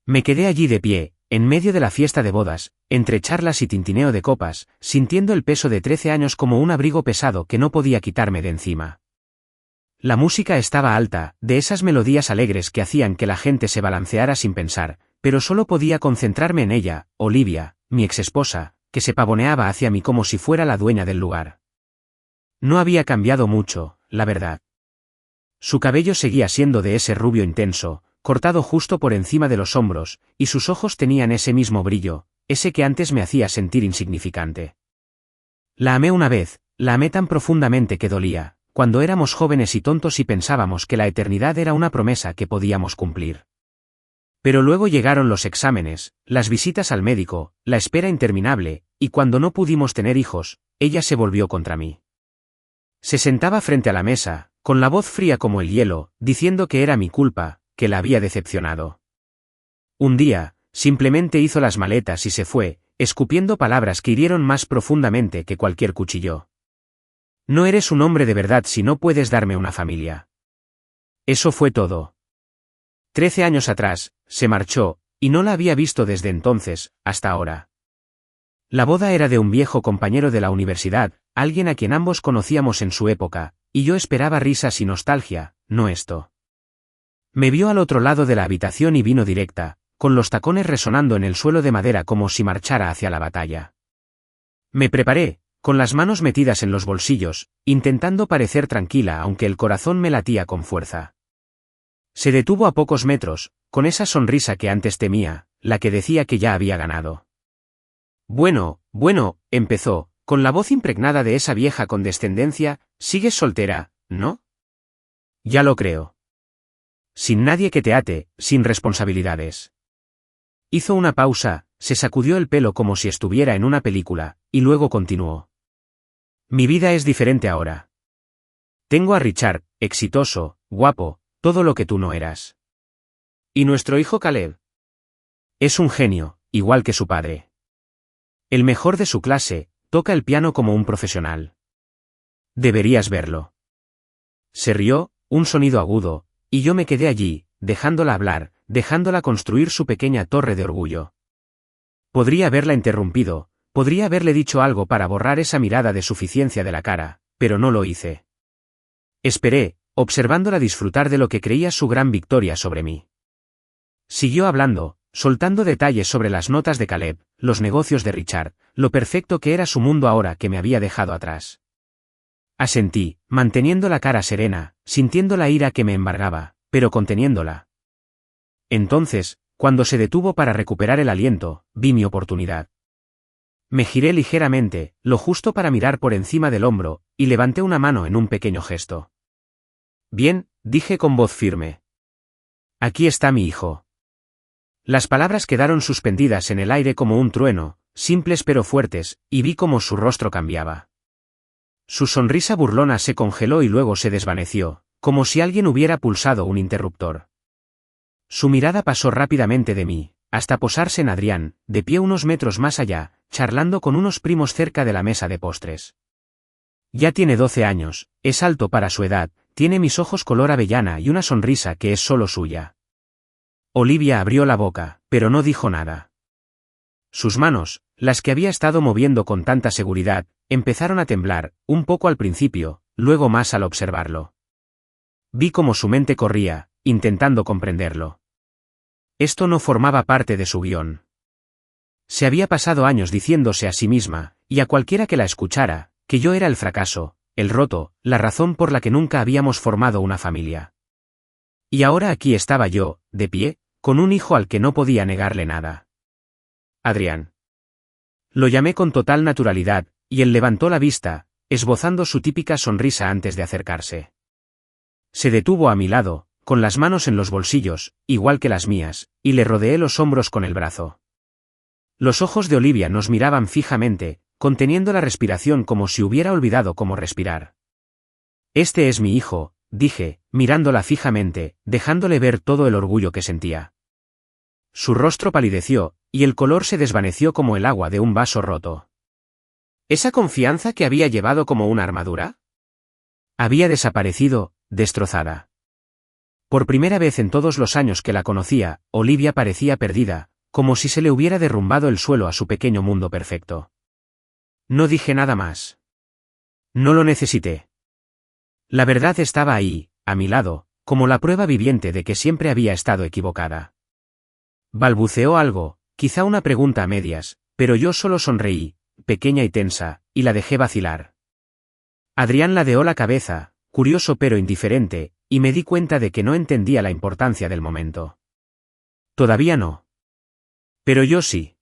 Me quedé allí de pie, en medio de la fiesta de bodas, entre charlas y tintineo de copas, sintiendo el peso de 13 años como un abrigo pesado que no podía quitarme de encima. La música estaba alta, de esas melodías alegres que hacían que la gente se balanceara sin pensar, pero solo podía concentrarme en ella, Olivia, mi exesposa, que se pavoneaba hacia mí como si fuera la dueña del lugar. No había cambiado mucho, la verdad. Su cabello seguía siendo de ese rubio intenso, cortado justo por encima de los hombros, y sus ojos tenían ese mismo brillo, ese que antes me hacía sentir insignificante. La amé una vez, la amé tan profundamente que dolía, cuando éramos jóvenes y tontos y pensábamos que la eternidad era una promesa que podíamos cumplir. Pero luego llegaron los exámenes, las visitas al médico, la espera interminable, y cuando no pudimos tener hijos, ella se volvió contra mí. Se sentaba frente a la mesa, con la voz fría como el hielo, diciendo que era mi culpa, que la había decepcionado. Un día, simplemente hizo las maletas y se fue, escupiendo palabras que hirieron más profundamente que cualquier cuchillo. No eres un hombre de verdad si no puedes darme una familia. Eso fue todo. 13 años atrás, se marchó, y no la había visto desde entonces, hasta ahora. La boda era de un viejo compañero de la universidad, alguien a quien ambos conocíamos en su época, y yo esperaba risas y nostalgia, no esto. Me vio al otro lado de la habitación y vino directa, con los tacones resonando en el suelo de madera como si marchara hacia la batalla. Me preparé, con las manos metidas en los bolsillos, intentando parecer tranquila aunque el corazón me latía con fuerza. Se detuvo a pocos metros, con esa sonrisa que antes temía, la que decía que ya había ganado. Bueno, empezó, con la voz impregnada de esa vieja condescendencia, sigues soltera, ¿no? Ya lo creo. Sin nadie que te ate, sin responsabilidades. Hizo una pausa, se sacudió el pelo como si estuviera en una película, y luego continuó. Mi vida es diferente ahora. Tengo a Richard, exitoso, guapo, todo lo que tú no eras. ¿Y nuestro hijo Caleb? Es un genio, igual que su padre. El mejor de su clase, toca el piano como un profesional. Deberías verlo. Se rió, un sonido agudo, y yo me quedé allí, dejándola hablar, dejándola construir su pequeña torre de orgullo. Podría haberla interrumpido, podría haberle dicho algo para borrar esa mirada de suficiencia de la cara, pero no lo hice. Esperé, observándola disfrutar de lo que creía su gran victoria sobre mí. Siguió hablando, soltando detalles sobre las notas de Caleb, los negocios de Richard, lo perfecto que era su mundo ahora que me había dejado atrás. Asentí, manteniendo la cara serena, sintiendo la ira que me embargaba, pero conteniéndola. Entonces, cuando se detuvo para recuperar el aliento, vi mi oportunidad. Me giré ligeramente, lo justo para mirar por encima del hombro, y levanté una mano en un pequeño gesto. Bien, dije con voz firme. Aquí está mi hijo. Las palabras quedaron suspendidas en el aire como un trueno, simples pero fuertes, y vi cómo su rostro cambiaba. Su sonrisa burlona se congeló y luego se desvaneció, como si alguien hubiera pulsado un interruptor. Su mirada pasó rápidamente de mí, hasta posarse en Adrián, de pie unos metros más allá, charlando con unos primos cerca de la mesa de postres. Ya tiene 12 años, es alto para su edad, tiene mis ojos color avellana y una sonrisa que es solo suya. Olivia abrió la boca, pero no dijo nada. Sus manos, las que había estado moviendo con tanta seguridad, empezaron a temblar, un poco al principio, luego más al observarlo. Vi cómo su mente corría, intentando comprenderlo. Esto no formaba parte de su guión. Se había pasado años diciéndose a sí misma, y a cualquiera que la escuchara, que yo era el fracaso, el roto, la razón por la que nunca habíamos formado una familia. Y ahora aquí estaba yo, de pie, con un hijo al que no podía negarle nada. Adrián. Lo llamé con total naturalidad, y él levantó la vista, esbozando su típica sonrisa antes de acercarse. Se detuvo a mi lado, con las manos en los bolsillos, igual que las mías, y le rodeé los hombros con el brazo. Los ojos de Olivia nos miraban fijamente, conteniendo la respiración como si hubiera olvidado cómo respirar. Este es mi hijo, dije, mirándola fijamente, dejándole ver todo el orgullo que sentía. Su rostro palideció, y el color se desvaneció como el agua de un vaso roto. ¿Esa confianza que había llevado como una armadura? Había desaparecido, destrozada. Por primera vez en todos los años que la conocía, Olivia parecía perdida, como si se le hubiera derrumbado el suelo a su pequeño mundo perfecto. No dije nada más. No lo necesité. La verdad estaba ahí, a mi lado, como la prueba viviente de que siempre había estado equivocada. Balbuceó algo, quizá una pregunta a medias, pero yo solo sonreí, pequeña y tensa, y la dejé vacilar. Adrián ladeó la cabeza, curioso pero indiferente, y me di cuenta de que no entendía la importancia del momento. Todavía no. Pero yo sí.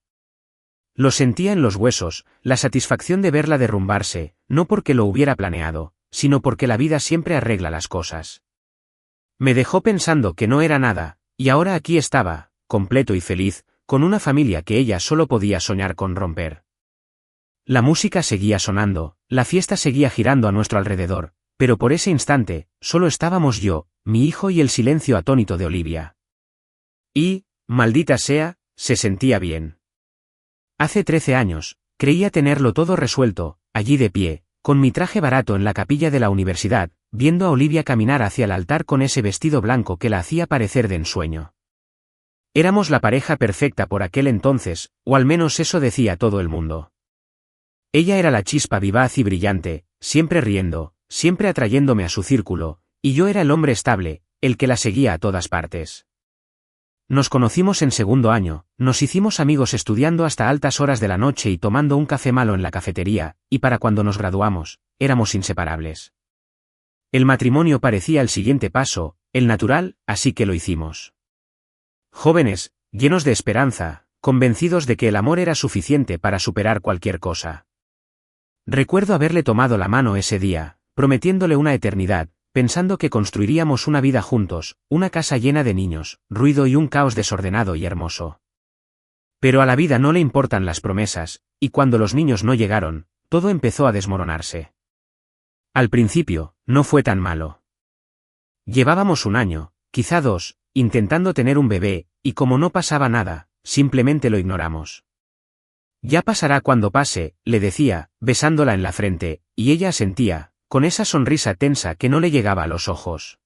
Lo sentía en los huesos, la satisfacción de verla derrumbarse, no porque lo hubiera planeado, sino porque la vida siempre arregla las cosas. Me dejó pensando que no era nada, y ahora aquí estaba, completo y feliz, con una familia que ella solo podía soñar con romper. La música seguía sonando, la fiesta seguía girando a nuestro alrededor, pero por ese instante, solo estábamos yo, mi hijo y el silencio atónito de Olivia. Y, maldita sea, se sentía bien. Hace 13 años, creía tenerlo todo resuelto, allí de pie, con mi traje barato en la capilla de la universidad, viendo a Olivia caminar hacia el altar con ese vestido blanco que la hacía parecer de ensueño. Éramos la pareja perfecta por aquel entonces, o al menos eso decía todo el mundo. Ella era la chispa vivaz y brillante, siempre riendo, siempre atrayéndome a su círculo, y yo era el hombre estable, el que la seguía a todas partes. Nos conocimos en segundo año, nos hicimos amigos estudiando hasta altas horas de la noche y tomando un café malo en la cafetería, y para cuando nos graduamos, éramos inseparables. El matrimonio parecía el siguiente paso, el natural, así que lo hicimos. Jóvenes, llenos de esperanza, convencidos de que el amor era suficiente para superar cualquier cosa. Recuerdo haberle tomado la mano ese día, prometiéndole una eternidad, pensando que construiríamos una vida juntos, una casa llena de niños, ruido y un caos desordenado y hermoso. Pero a la vida no le importan las promesas, y cuando los niños no llegaron, todo empezó a desmoronarse. Al principio, no fue tan malo. Llevábamos un año, quizá 2, intentando tener un bebé, y como no pasaba nada, simplemente lo ignoramos. Ya pasará cuando pase, le decía, besándola en la frente, y ella asentía, con esa sonrisa tensa que no le llegaba a los ojos.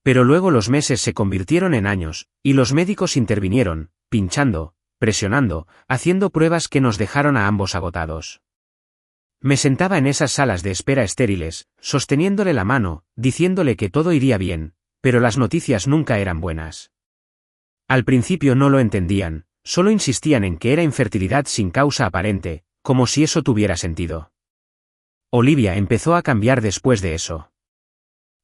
Pero luego los meses se convirtieron en años, y los médicos intervinieron, pinchando, presionando, haciendo pruebas que nos dejaron a ambos agotados. Me sentaba en esas salas de espera estériles, sosteniéndole la mano, diciéndole que todo iría bien, pero las noticias nunca eran buenas. Al principio no lo entendían, solo insistían en que era infertilidad sin causa aparente, como si eso tuviera sentido. Olivia empezó a cambiar después de eso.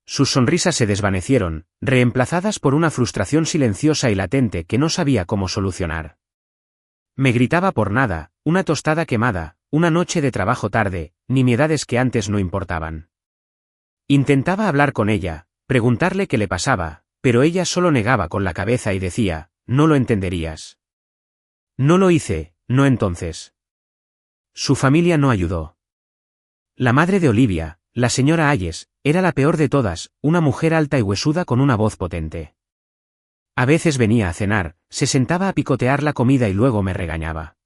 Sus sonrisas se desvanecieron, reemplazadas por una frustración silenciosa y latente que no sabía cómo solucionar. Me gritaba por nada, una tostada quemada, una noche de trabajo tarde, nimiedades que antes no importaban. Intentaba hablar con ella, preguntarle qué le pasaba, pero ella solo negaba con la cabeza y decía, no lo entenderías. No lo hice, no entonces. Su familia no ayudó. La madre de Olivia, la señora Ayes, era la peor de todas, una mujer alta y huesuda con una voz potente. A veces venía a cenar, se sentaba a picotear la comida y luego me regañaba.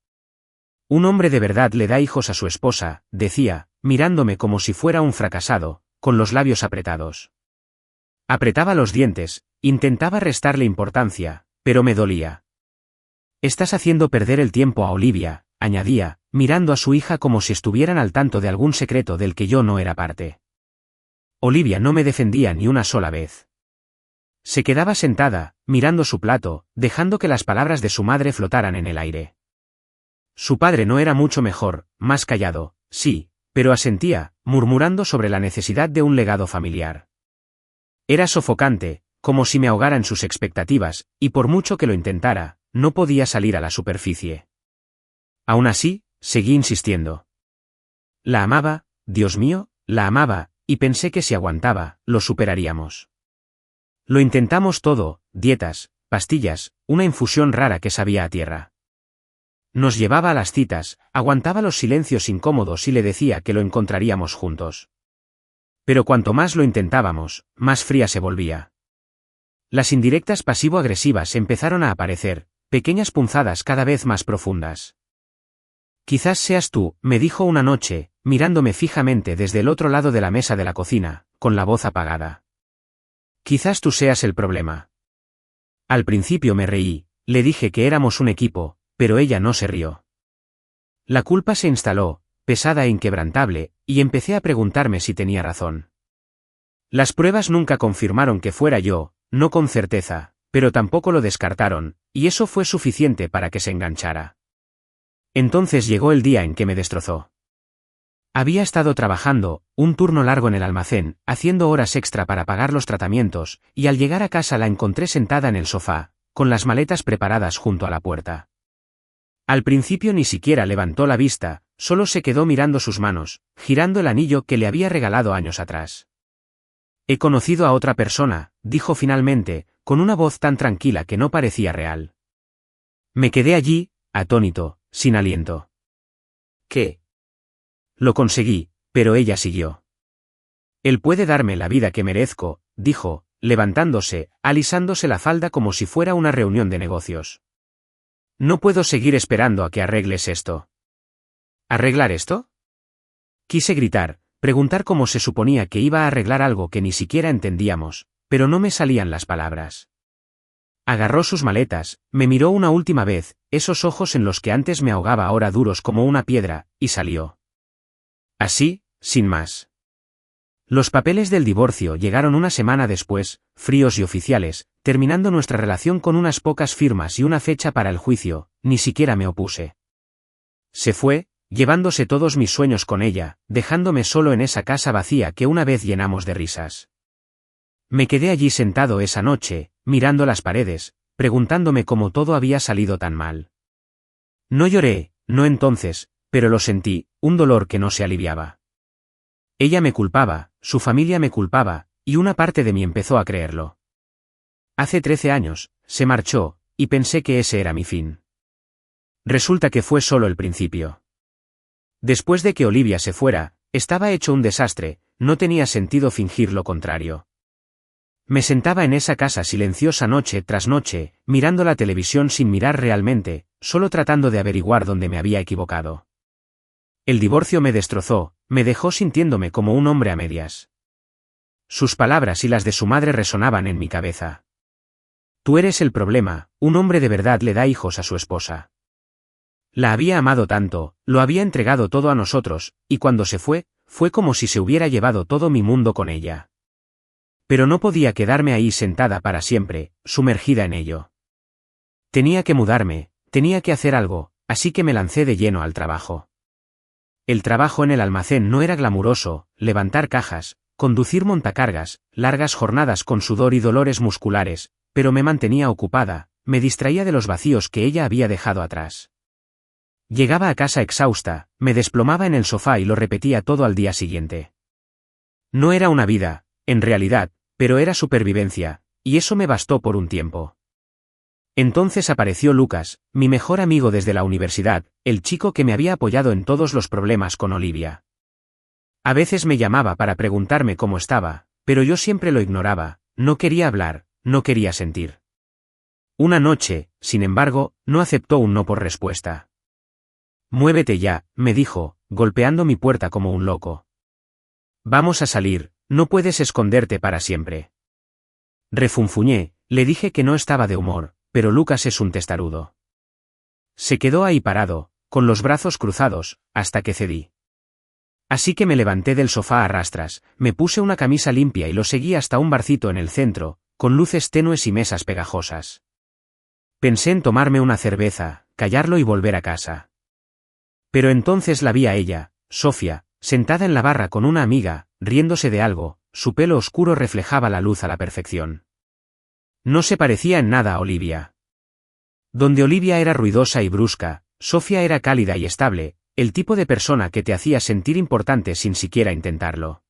Un hombre de verdad le da hijos a su esposa, decía, mirándome como si fuera un fracasado, con los labios apretados. Apretaba los dientes, intentaba restarle importancia, pero me dolía. Estás haciendo perder el tiempo a Olivia, añadía, mirando a su hija como si estuvieran al tanto de algún secreto del que yo no era parte. Olivia no me defendía ni una sola vez. Se quedaba sentada, mirando su plato, dejando que las palabras de su madre flotaran en el aire. Su padre no era mucho mejor, más callado, sí, pero asentía, murmurando sobre la necesidad de un legado familiar. Era sofocante, como si me ahogara en sus expectativas, y por mucho que lo intentara, no podía salir a la superficie. Aún así, seguí insistiendo. La amaba, Dios mío, la amaba, y pensé que si aguantaba, lo superaríamos. Lo intentamos todo, dietas, pastillas, una infusión rara que sabía a tierra. Nos llevaba a las citas, aguantaba los silencios incómodos y le decía que lo encontraríamos juntos. Pero cuanto más lo intentábamos, más fría se volvía. Las indirectas pasivo-agresivas empezaron a aparecer, pequeñas punzadas cada vez más profundas. Quizás seas tú, me dijo una noche, mirándome fijamente desde el otro lado de la mesa de la cocina, con la voz apagada. Quizás tú seas el problema. Al principio me reí, le dije que éramos un equipo, pero ella no se rió. La culpa se instaló, pesada e inquebrantable, y empecé a preguntarme si tenía razón. Las pruebas nunca confirmaron que fuera yo, no con certeza, pero tampoco lo descartaron, y eso fue suficiente para que se enganchara. Entonces llegó el día en que me destrozó. Había estado trabajando, un turno largo en el almacén, haciendo horas extra para pagar los tratamientos, y al llegar a casa la encontré sentada en el sofá, con las maletas preparadas junto a la puerta. Al principio ni siquiera levantó la vista, solo se quedó mirando sus manos, girando el anillo que le había regalado años atrás. He conocido a otra persona, dijo finalmente, con una voz tan tranquila que no parecía real. Me quedé allí, atónito, sin aliento. ¿Qué? Lo conseguí, pero ella siguió. Él puede darme la vida que merezco, dijo, levantándose, alisándose la falda como si fuera una reunión de negocios. No puedo seguir esperando a que arregles esto. ¿Arreglar esto? Quise gritar, preguntar cómo se suponía que iba a arreglar algo que ni siquiera entendíamos, pero no me salían las palabras. Agarró sus maletas, me miró una última vez, esos ojos en los que antes me ahogaba ahora duros como una piedra, y salió. Así, sin más. Los papeles del divorcio llegaron una semana después, fríos y oficiales, terminando nuestra relación con unas pocas firmas y una fecha para el juicio, ni siquiera me opuse. Se fue, llevándose todos mis sueños con ella, dejándome solo en esa casa vacía que una vez llenamos de risas. Me quedé allí sentado esa noche, mirando las paredes, preguntándome cómo todo había salido tan mal. No lloré, no entonces, pero lo sentí, un dolor que no se aliviaba. Ella me culpaba, su familia me culpaba, y una parte de mí empezó a creerlo. Hace 13 años, se marchó, y pensé que ese era mi fin. Resulta que fue solo el principio. Después de que Olivia se fuera, estaba hecho un desastre, no tenía sentido fingir lo contrario. Me sentaba en esa casa silenciosa noche tras noche, mirando la televisión sin mirar realmente, solo tratando de averiguar dónde me había equivocado. El divorcio me destrozó, me dejó sintiéndome como un hombre a medias. Sus palabras y las de su madre resonaban en mi cabeza. Tú eres el problema, un hombre de verdad le da hijos a su esposa. La había amado tanto, lo había entregado todo a nosotros, y cuando se fue, fue como si se hubiera llevado todo mi mundo con ella. Pero no podía quedarme ahí sentada para siempre, sumergida en ello. Tenía que mudarme, tenía que hacer algo, así que me lancé de lleno al trabajo. El trabajo en el almacén no era glamuroso, levantar cajas, conducir montacargas, largas jornadas con sudor y dolores musculares, pero me mantenía ocupada, me distraía de los vacíos que ella había dejado atrás. Llegaba a casa exhausta, me desplomaba en el sofá y lo repetía todo al día siguiente. No era una vida, en realidad, pero era supervivencia, y eso me bastó por un tiempo. Entonces apareció Lucas, mi mejor amigo desde la universidad, el chico que me había apoyado en todos los problemas con Olivia. A veces me llamaba para preguntarme cómo estaba, pero yo siempre lo ignoraba, no quería hablar, no quería sentir. Una noche, sin embargo, no aceptó un no por respuesta. Muévete ya, me dijo, golpeando mi puerta como un loco. Vamos a salir, no puedes esconderte para siempre. Refunfuñé, le dije que no estaba de humor, pero Lucas es un testarudo. Se quedó ahí parado, con los brazos cruzados, hasta que cedí. Así que me levanté del sofá a rastras, me puse una camisa limpia y lo seguí hasta un barcito en el centro, con luces tenues y mesas pegajosas. Pensé en tomarme una cerveza, callarlo y volver a casa. Pero entonces la vi a ella, Sofía, sentada en la barra con una amiga, riéndose de algo, su pelo oscuro reflejaba la luz a la perfección. No se parecía en nada a Olivia. Donde Olivia era ruidosa y brusca, Sofía era cálida y estable, el tipo de persona que te hacía sentir importante sin siquiera intentarlo.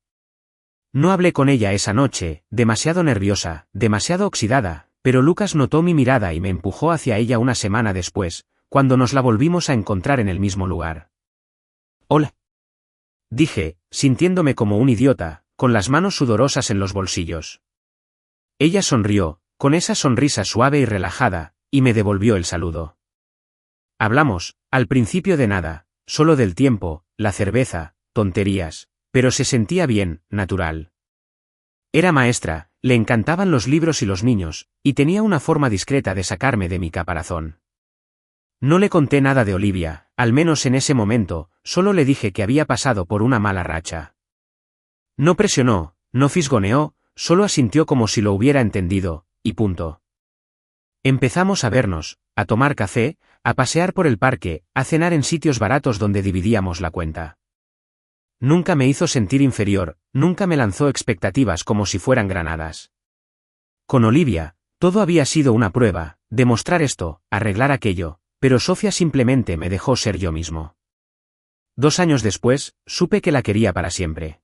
No hablé con ella esa noche, demasiado nerviosa, demasiado oxidada, pero Lucas notó mi mirada y me empujó hacia ella una semana después, cuando nos la volvimos a encontrar en el mismo lugar. Hola. Dije, sintiéndome como un idiota, con las manos sudorosas en los bolsillos. Ella sonrió, con esa sonrisa suave y relajada, y me devolvió el saludo. Hablamos, al principio de nada, solo del tiempo, la cerveza, tonterías, pero se sentía bien, natural. Era maestra, le encantaban los libros y los niños, y tenía una forma discreta de sacarme de mi caparazón. No le conté nada de Olivia, al menos en ese momento, solo le dije que había pasado por una mala racha. No presionó, no fisgoneó, solo asintió como si lo hubiera entendido, y punto. Empezamos a vernos, a tomar café, a pasear por el parque, a cenar en sitios baratos donde dividíamos la cuenta. Nunca me hizo sentir inferior, nunca me lanzó expectativas como si fueran granadas. Con Olivia, todo había sido una prueba, demostrar esto, arreglar aquello, pero Sofía simplemente me dejó ser yo mismo. 2 años después, supe que la quería para siempre.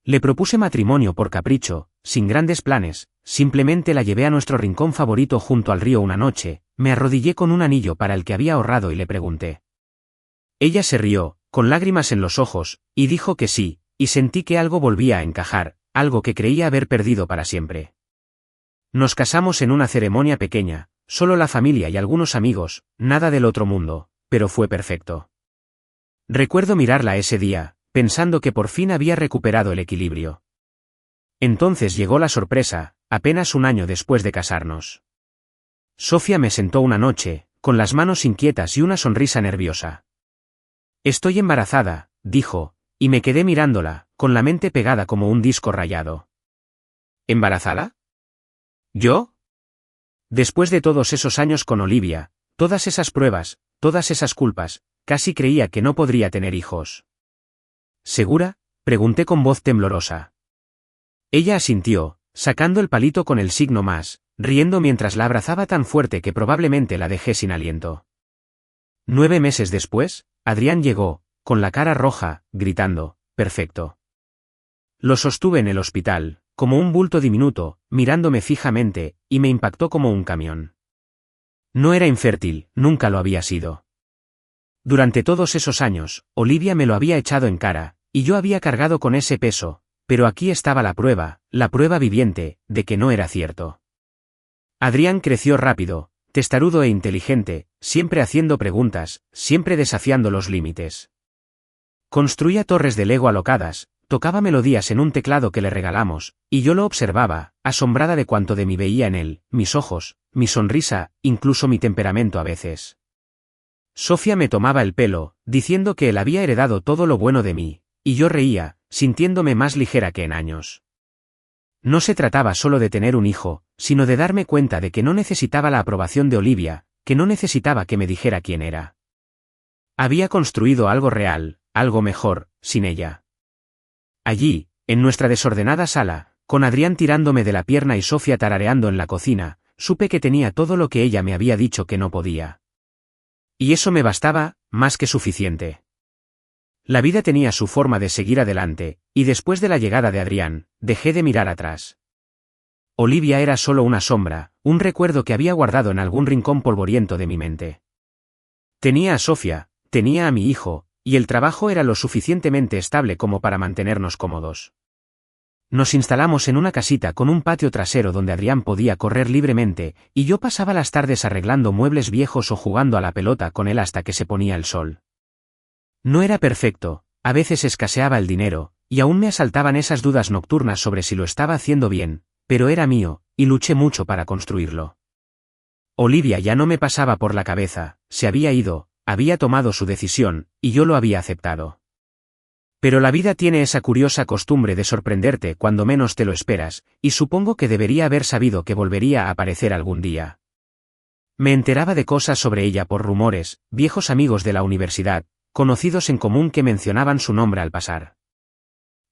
Le propuse matrimonio por capricho, sin grandes planes, simplemente la llevé a nuestro rincón favorito junto al río una noche, me arrodillé con un anillo para el que había ahorrado y le pregunté. Ella se rió, con lágrimas en los ojos, y dijo que sí, y sentí que algo volvía a encajar, algo que creía haber perdido para siempre. Nos casamos en una ceremonia pequeña, solo la familia y algunos amigos, nada del otro mundo, pero fue perfecto. Recuerdo mirarla ese día, pensando que por fin había recuperado el equilibrio. Entonces llegó la sorpresa, apenas un año después de casarnos. Sofía me sentó una noche, con las manos inquietas y una sonrisa nerviosa. «Estoy embarazada», dijo, y me quedé mirándola, con la mente pegada como un disco rayado. ¿Embarazada? ¿Yo? Después de todos esos años con Olivia, todas esas pruebas, todas esas culpas, casi creía que no podría tener hijos. ¿Segura?, pregunté con voz temblorosa. Ella asintió, sacando el palito con el signo más, riendo mientras la abrazaba tan fuerte que probablemente la dejé sin aliento. 9 meses después, Adrián llegó, con la cara roja, gritando, «perfecto». Lo sostuve en el hospital, como un bulto diminuto, mirándome fijamente, y me impactó como un camión. No era infértil, nunca lo había sido. Durante todos esos años, Olivia me lo había echado en cara, y yo había cargado con ese peso, pero aquí estaba la prueba viviente, de que no era cierto. Adrián creció rápido, testarudo e inteligente, siempre haciendo preguntas, siempre desafiando los límites. Construía torres de Lego alocadas, tocaba melodías en un teclado que le regalamos, y yo lo observaba, asombrada de cuanto de mí veía en él, mis ojos, mi sonrisa, incluso mi temperamento a veces. Sofía me tomaba el pelo, diciendo que él había heredado todo lo bueno de mí, y yo reía, sintiéndome más ligera que en años. No se trataba solo de tener un hijo, sino de darme cuenta de que no necesitaba la aprobación de Olivia, que no necesitaba que me dijera quién era. Había construido algo real, algo mejor, sin ella. Allí, en nuestra desordenada sala, con Adrián tirándome de la pierna y Sofía tarareando en la cocina, supe que tenía todo lo que ella me había dicho que no podía. Y eso me bastaba, más que suficiente. La vida tenía su forma de seguir adelante, y después de la llegada de Adrián, dejé de mirar atrás. Olivia era solo una sombra, un recuerdo que había guardado en algún rincón polvoriento de mi mente. Tenía a Sofía, tenía a mi hijo, y el trabajo era lo suficientemente estable como para mantenernos cómodos. Nos instalamos en una casita con un patio trasero donde Adrián podía correr libremente, y yo pasaba las tardes arreglando muebles viejos o jugando a la pelota con él hasta que se ponía el sol. No era perfecto, a veces escaseaba el dinero, y aún me asaltaban esas dudas nocturnas sobre si lo estaba haciendo bien, pero era mío, y luché mucho para construirlo. Olivia ya no me pasaba por la cabeza, se había ido, había tomado su decisión, y yo lo había aceptado. Pero la vida tiene esa curiosa costumbre de sorprenderte cuando menos te lo esperas, y supongo que debería haber sabido que volvería a aparecer algún día. Me enteraba de cosas sobre ella por rumores, viejos amigos de la universidad, conocidos en común que mencionaban su nombre al pasar.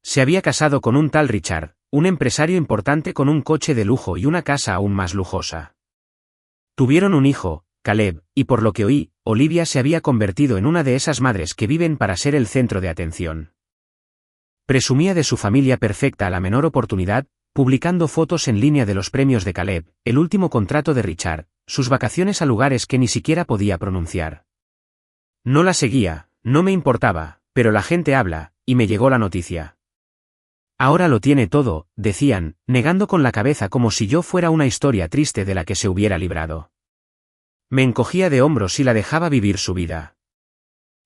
Se había casado con un tal Richard, un empresario importante con un coche de lujo y una casa aún más lujosa. Tuvieron un hijo, Caleb, y por lo que oí, Olivia se había convertido en una de esas madres que viven para ser el centro de atención. Presumía de su familia perfecta a la menor oportunidad, publicando fotos en línea de los premios de Caleb, el último contrato de Richard, sus vacaciones a lugares que ni siquiera podía pronunciar. No la seguía, no me importaba, pero la gente habla, y me llegó la noticia. Ahora lo tiene todo, decían, negando con la cabeza como si yo fuera una historia triste de la que se hubiera librado. Me encogía de hombros y la dejaba vivir su vida.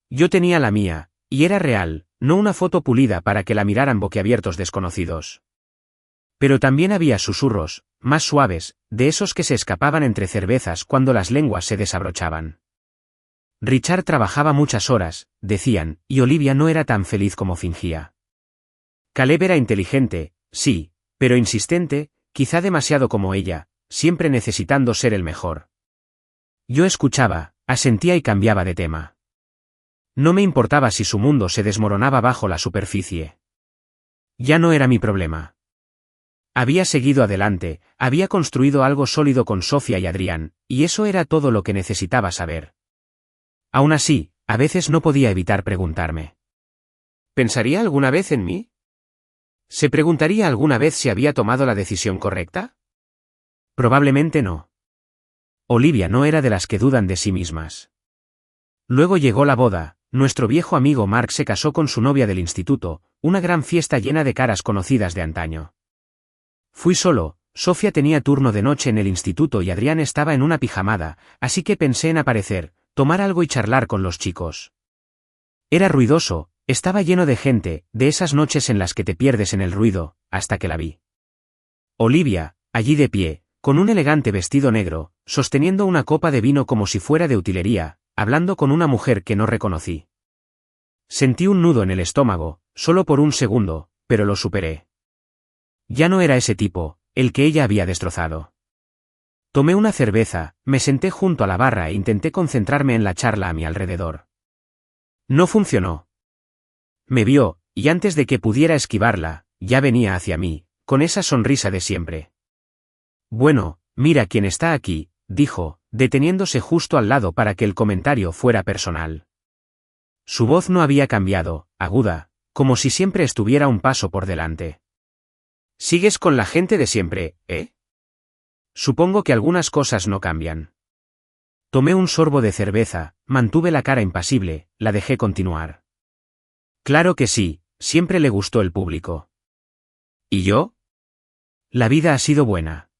Yo tenía la mía, y era real, no una foto pulida para que la miraran boquiabiertos desconocidos. Pero también había susurros, más suaves, de esos que se escapaban entre cervezas cuando las lenguas se desabrochaban. Richard trabajaba muchas horas, decían, y Olivia no era tan feliz como fingía. Caleb era inteligente, sí, pero insistente, quizá demasiado como ella, siempre necesitando ser el mejor. Yo escuchaba, asentía y cambiaba de tema. No me importaba si su mundo se desmoronaba bajo la superficie. Ya no era mi problema. Había seguido adelante, había construido algo sólido con Sofía y Adrián, y eso era todo lo que necesitaba saber. Aún así, a veces no podía evitar preguntarme. ¿Pensaría alguna vez en mí? ¿Se preguntaría alguna vez si había tomado la decisión correcta? Probablemente no. Olivia no era de las que dudan de sí mismas. Luego llegó la boda, nuestro viejo amigo Mark se casó con su novia del instituto, una gran fiesta llena de caras conocidas de antaño. Fui solo, Sofía tenía turno de noche en el instituto y Adrián estaba en una pijamada, así que pensé en aparecer, tomar algo y charlar con los chicos. Era ruidoso, estaba lleno de gente, de esas noches en las que te pierdes en el ruido, hasta que la vi. Olivia, allí de pie, con un elegante vestido negro, sosteniendo una copa de vino como si fuera de utilería, hablando con una mujer que no reconocí. Sentí un nudo en el estómago, solo por un segundo, pero lo superé. Ya no era ese tipo, el que ella había destrozado. Tomé una cerveza, me senté junto a la barra e intenté concentrarme en la charla a mi alrededor. No funcionó. Me vio, y antes de que pudiera esquivarla, ya venía hacia mí, con esa sonrisa de siempre. Bueno, mira quién está aquí, dijo, deteniéndose justo al lado para que el comentario fuera personal. Su voz no había cambiado, aguda, como si siempre estuviera un paso por delante. ¿Sigues con la gente de siempre, eh? Supongo que algunas cosas no cambian. Tomé un sorbo de cerveza, mantuve la cara impasible, la dejé continuar. Claro que sí, siempre le gustó el público. ¿Y yo? La vida ha sido buena.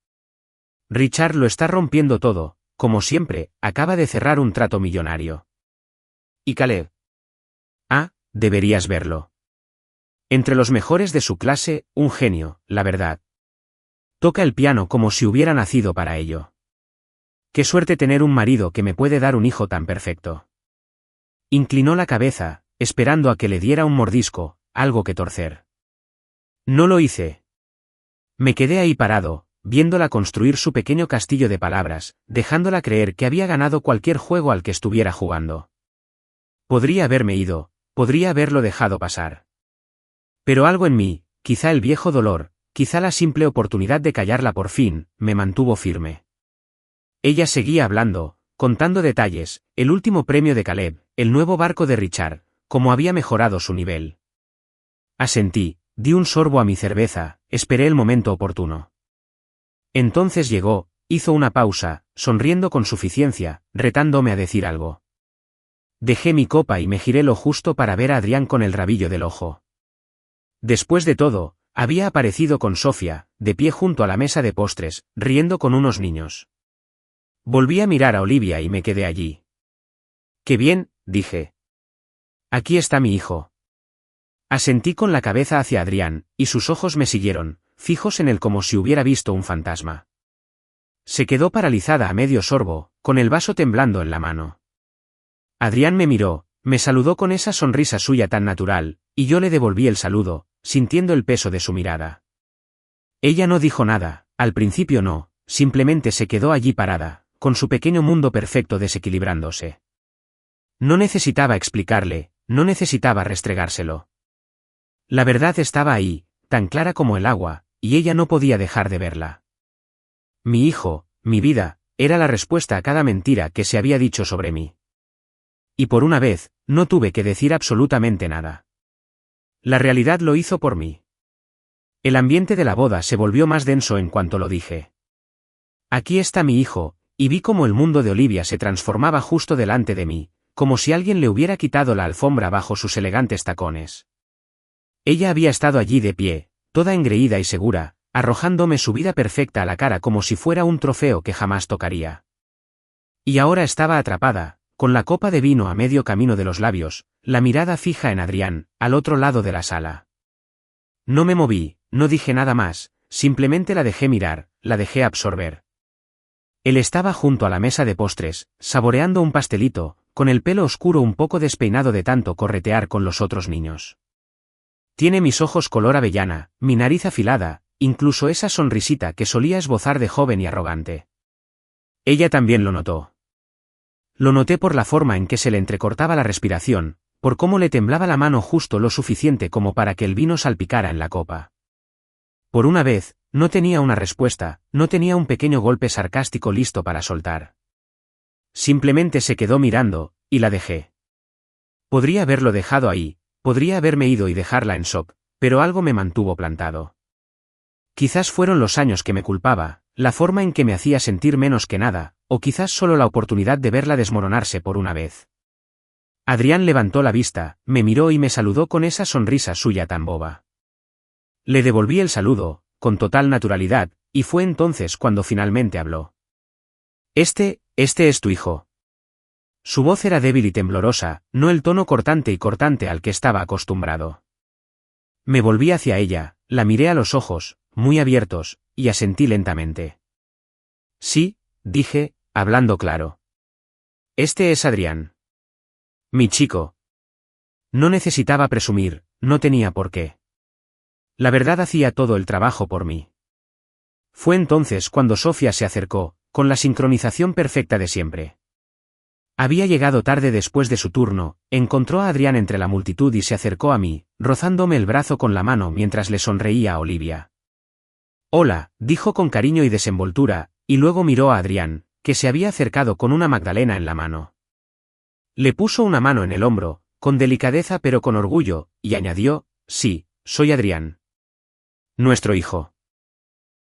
Richard lo está rompiendo todo, como siempre, acaba de cerrar un trato millonario. ¿Y Caleb? Ah, deberías verlo. Entre los mejores de su clase, un genio, la verdad. Toca el piano como si hubiera nacido para ello. Qué suerte tener un marido que me puede dar un hijo tan perfecto. Inclinó la cabeza, esperando a que le diera un mordisco, algo que torcer. No lo hice. Me quedé ahí parado, viéndola construir su pequeño castillo de palabras, dejándola creer que había ganado cualquier juego al que estuviera jugando. Podría haberme ido, podría haberlo dejado pasar. Pero algo en mí, quizá el viejo dolor, quizá la simple oportunidad de callarla por fin, me mantuvo firme. Ella seguía hablando, contando detalles, el último premio de Caleb, el nuevo barco de Richard, cómo había mejorado su nivel. Asentí, di un sorbo a mi cerveza, esperé el momento oportuno. Entonces llegó, hizo una pausa, sonriendo con suficiencia, retándome a decir algo. Dejé mi copa y me giré lo justo para ver a Adrián con el rabillo del ojo. Después de todo, había aparecido con Sofía, de pie junto a la mesa de postres, riendo con unos niños. Volví a mirar a Olivia y me quedé allí. «Qué bien», dije. «Aquí está mi hijo». Asentí con la cabeza hacia Adrián, y sus ojos me siguieron, fijos en él como si hubiera visto un fantasma. Se quedó paralizada a medio sorbo, con el vaso temblando en la mano. Adrián me miró, me saludó con esa sonrisa suya tan natural, y yo le devolví el saludo, sintiendo el peso de su mirada. Ella no dijo nada, al principio no, simplemente se quedó allí parada, con su pequeño mundo perfecto desequilibrándose. No necesitaba explicarle, no necesitaba restregárselo. La verdad estaba ahí, tan clara como el agua, y ella no podía dejar de verla. Mi hijo, mi vida, era la respuesta a cada mentira que se había dicho sobre mí. Y por una vez, no tuve que decir absolutamente nada. La realidad lo hizo por mí. El ambiente de la boda se volvió más denso en cuanto lo dije. Aquí está mi hijo, y vi cómo el mundo de Olivia se transformaba justo delante de mí, como si alguien le hubiera quitado la alfombra bajo sus elegantes tacones. Ella había estado allí de pie, toda engreída y segura, arrojándome su vida perfecta a la cara como si fuera un trofeo que jamás tocaría. Y ahora estaba atrapada, con la copa de vino a medio camino de los labios, la mirada fija en Adrián, al otro lado de la sala. No me moví, no dije nada más, simplemente la dejé mirar, la dejé absorber. Él estaba junto a la mesa de postres, saboreando un pastelito, con el pelo oscuro un poco despeinado de tanto corretear con los otros niños. Tiene mis ojos color avellana, mi nariz afilada, incluso esa sonrisita que solía esbozar de joven y arrogante. Ella también lo notó. Lo noté por la forma en que se le entrecortaba la respiración, por cómo le temblaba la mano justo lo suficiente como para que el vino salpicara en la copa. Por una vez, no tenía una respuesta, no tenía un pequeño golpe sarcástico listo para soltar. Simplemente se quedó mirando, y la dejé. Podría haberlo dejado ahí, podría haberme ido y dejarla en shock, pero algo me mantuvo plantado. Quizás fueron los años que me culpaba, la forma en que me hacía sentir menos que nada, o quizás solo la oportunidad de verla desmoronarse por una vez. Adrián levantó la vista, me miró y me saludó con esa sonrisa suya tan boba. Le devolví el saludo, con total naturalidad, y fue entonces cuando finalmente habló. Este es tu hijo. Su voz era débil y temblorosa, no el tono cortante y cortante al que estaba acostumbrado. Me volví hacia ella, la miré a los ojos, muy abiertos, y asentí lentamente. Sí, dije, hablando claro. Este es Adrián. Mi chico. No necesitaba presumir, no tenía por qué. La verdad hacía todo el trabajo por mí. Fue entonces cuando Sofía se acercó, con la sincronización perfecta de siempre. Había llegado tarde después de su turno, encontró a Adrián entre la multitud y se acercó a mí, rozándome el brazo con la mano mientras le sonreía a Olivia. Hola, dijo con cariño y desenvoltura, y luego miró a Adrián, que se había acercado con una magdalena en la mano. Le puso una mano en el hombro, con delicadeza pero con orgullo, y añadió, sí, soy Adrián. Nuestro hijo.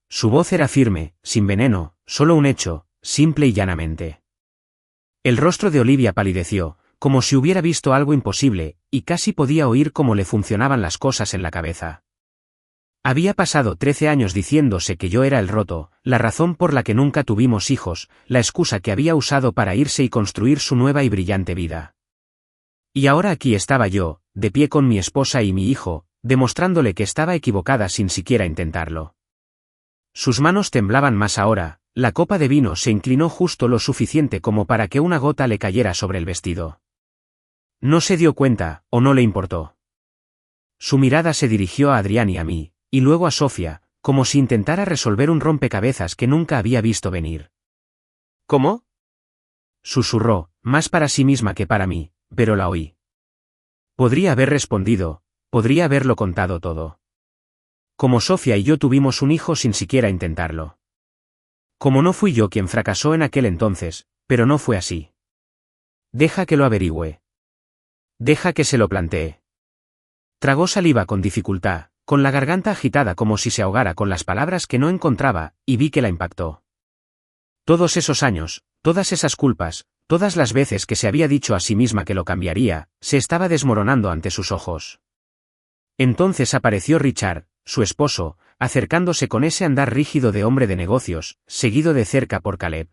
Su voz era firme, sin veneno, solo un hecho, simple y llanamente. El rostro de Olivia palideció, como si hubiera visto algo imposible, y casi podía oír cómo le funcionaban las cosas en la cabeza. Había pasado 13 años diciéndose que yo era el roto, la razón por la que nunca tuvimos hijos, la excusa que había usado para irse y construir su nueva y brillante vida. Y ahora aquí estaba yo, de pie con mi esposa y mi hijo, demostrándole que estaba equivocada sin siquiera intentarlo. Sus manos temblaban más ahora, la copa de vino se inclinó justo lo suficiente como para que una gota le cayera sobre el vestido. No se dio cuenta, o no le importó. Su mirada se dirigió a Adrián y a mí, y luego a Sofía, como si intentara resolver un rompecabezas que nunca había visto venir. ¿Cómo? Susurró, más para sí misma que para mí, pero la oí. Podría haber respondido, podría haberlo contado todo. Como Sofía y yo tuvimos un hijo sin siquiera intentarlo. Como no fui yo quien fracasó en aquel entonces, pero no fue así. Deja que lo averigüe. Deja que se lo plantee. Tragó saliva con dificultad, con la garganta agitada como si se ahogara con las palabras que no encontraba, y vi que la impactó. Todos esos años, todas esas culpas, todas las veces que se había dicho a sí misma que lo cambiaría, se estaba desmoronando ante sus ojos. Entonces apareció Richard, su esposo, acercándose con ese andar rígido de hombre de negocios, seguido de cerca por Caleb.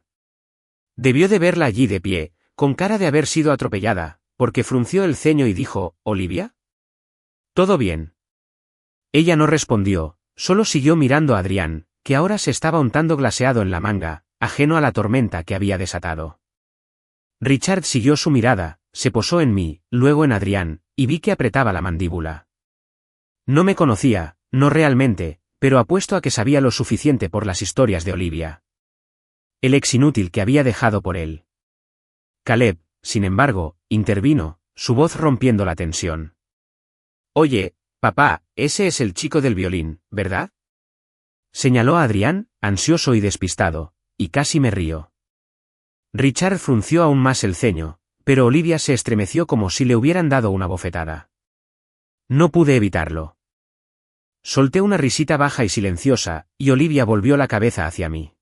Debió de verla allí de pie, con cara de haber sido atropellada, porque frunció el ceño y dijo, ¿Olivia? ¿Todo bien? Ella no respondió, solo siguió mirando a Adrián, que ahora se estaba untando glaseado en la manga, ajeno a la tormenta que había desatado. Richard siguió su mirada, se posó en mí, luego en Adrián, y vi que apretaba la mandíbula. No me conocía, no realmente, pero apuesto a que sabía lo suficiente por las historias de Olivia. El ex inútil que había dejado por él. Caleb, sin embargo, intervino, su voz rompiendo la tensión. Oye, papá, ese es el chico del violín, ¿verdad? Señaló a Adrián, ansioso y despistado, y casi me río. Richard frunció aún más el ceño, pero Olivia se estremeció como si le hubieran dado una bofetada. No pude evitarlo. Solté una risita baja y silenciosa, y Olivia volvió la cabeza hacia mí.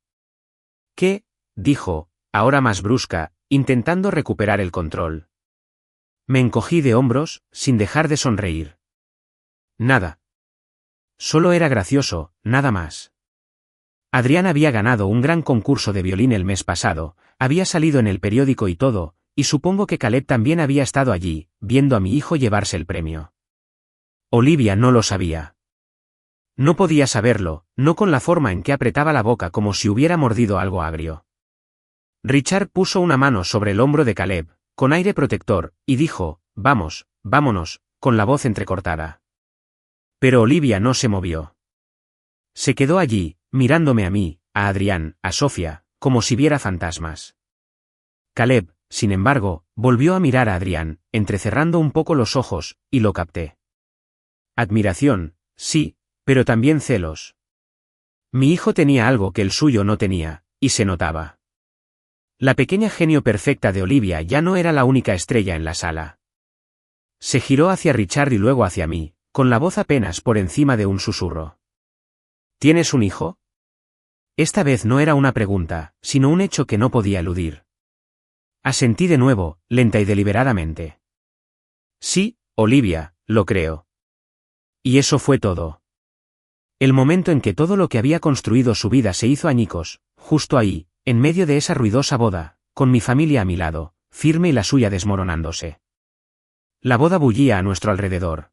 ¿Qué? Dijo, ahora más brusca, intentando recuperar el control. Me encogí de hombros, sin dejar de sonreír. Nada. Solo era gracioso, nada más. Adrián había ganado un gran concurso de violín el mes pasado, había salido en el periódico y todo, y supongo que Caleb también había estado allí, viendo a mi hijo llevarse el premio. Olivia no lo sabía. No podía saberlo, no con la forma en que apretaba la boca como si hubiera mordido algo agrio. Richard puso una mano sobre el hombro de Caleb, con aire protector, y dijo, «Vamos, vámonos», con la voz entrecortada. Pero Olivia no se movió. Se quedó allí, mirándome a mí, a Adrián, a Sofía, como si viera fantasmas. Caleb, sin embargo, volvió a mirar a Adrián, entrecerrando un poco los ojos, y lo capté. Admiración, sí, pero también celos. Mi hijo tenía algo que el suyo no tenía, y se notaba. La pequeña genio perfecta de Olivia ya no era la única estrella en la sala. Se giró hacia Richard y luego hacia mí, con la voz apenas por encima de un susurro. ¿Tienes un hijo? Esta vez no era una pregunta, sino un hecho que no podía eludir. Asentí de nuevo, lenta y deliberadamente. Sí, Olivia, lo creo. Y eso fue todo. El momento en que todo lo que había construido su vida se hizo añicos, justo ahí, en medio de esa ruidosa boda, con mi familia a mi lado, firme y la suya desmoronándose. La boda bullía a nuestro alrededor.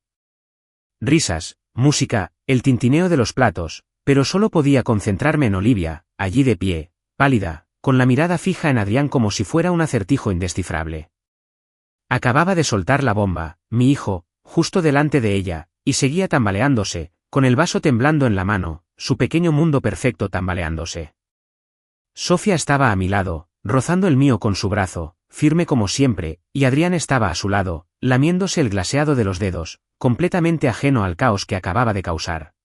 Risas, música, el tintineo de los platos, pero solo podía concentrarme en Olivia, allí de pie, pálida, con la mirada fija en Adrián como si fuera un acertijo indescifrable. Acababa de soltar la bomba, mi hijo, justo delante de ella, y seguía tambaleándose, con el vaso temblando en la mano, su pequeño mundo perfecto tambaleándose. Sofía estaba a mi lado, rozando el mío con su brazo, firme como siempre, y Adrián estaba a su lado, lamiéndose el glaseado de los dedos, completamente ajeno al caos que acababa de causar.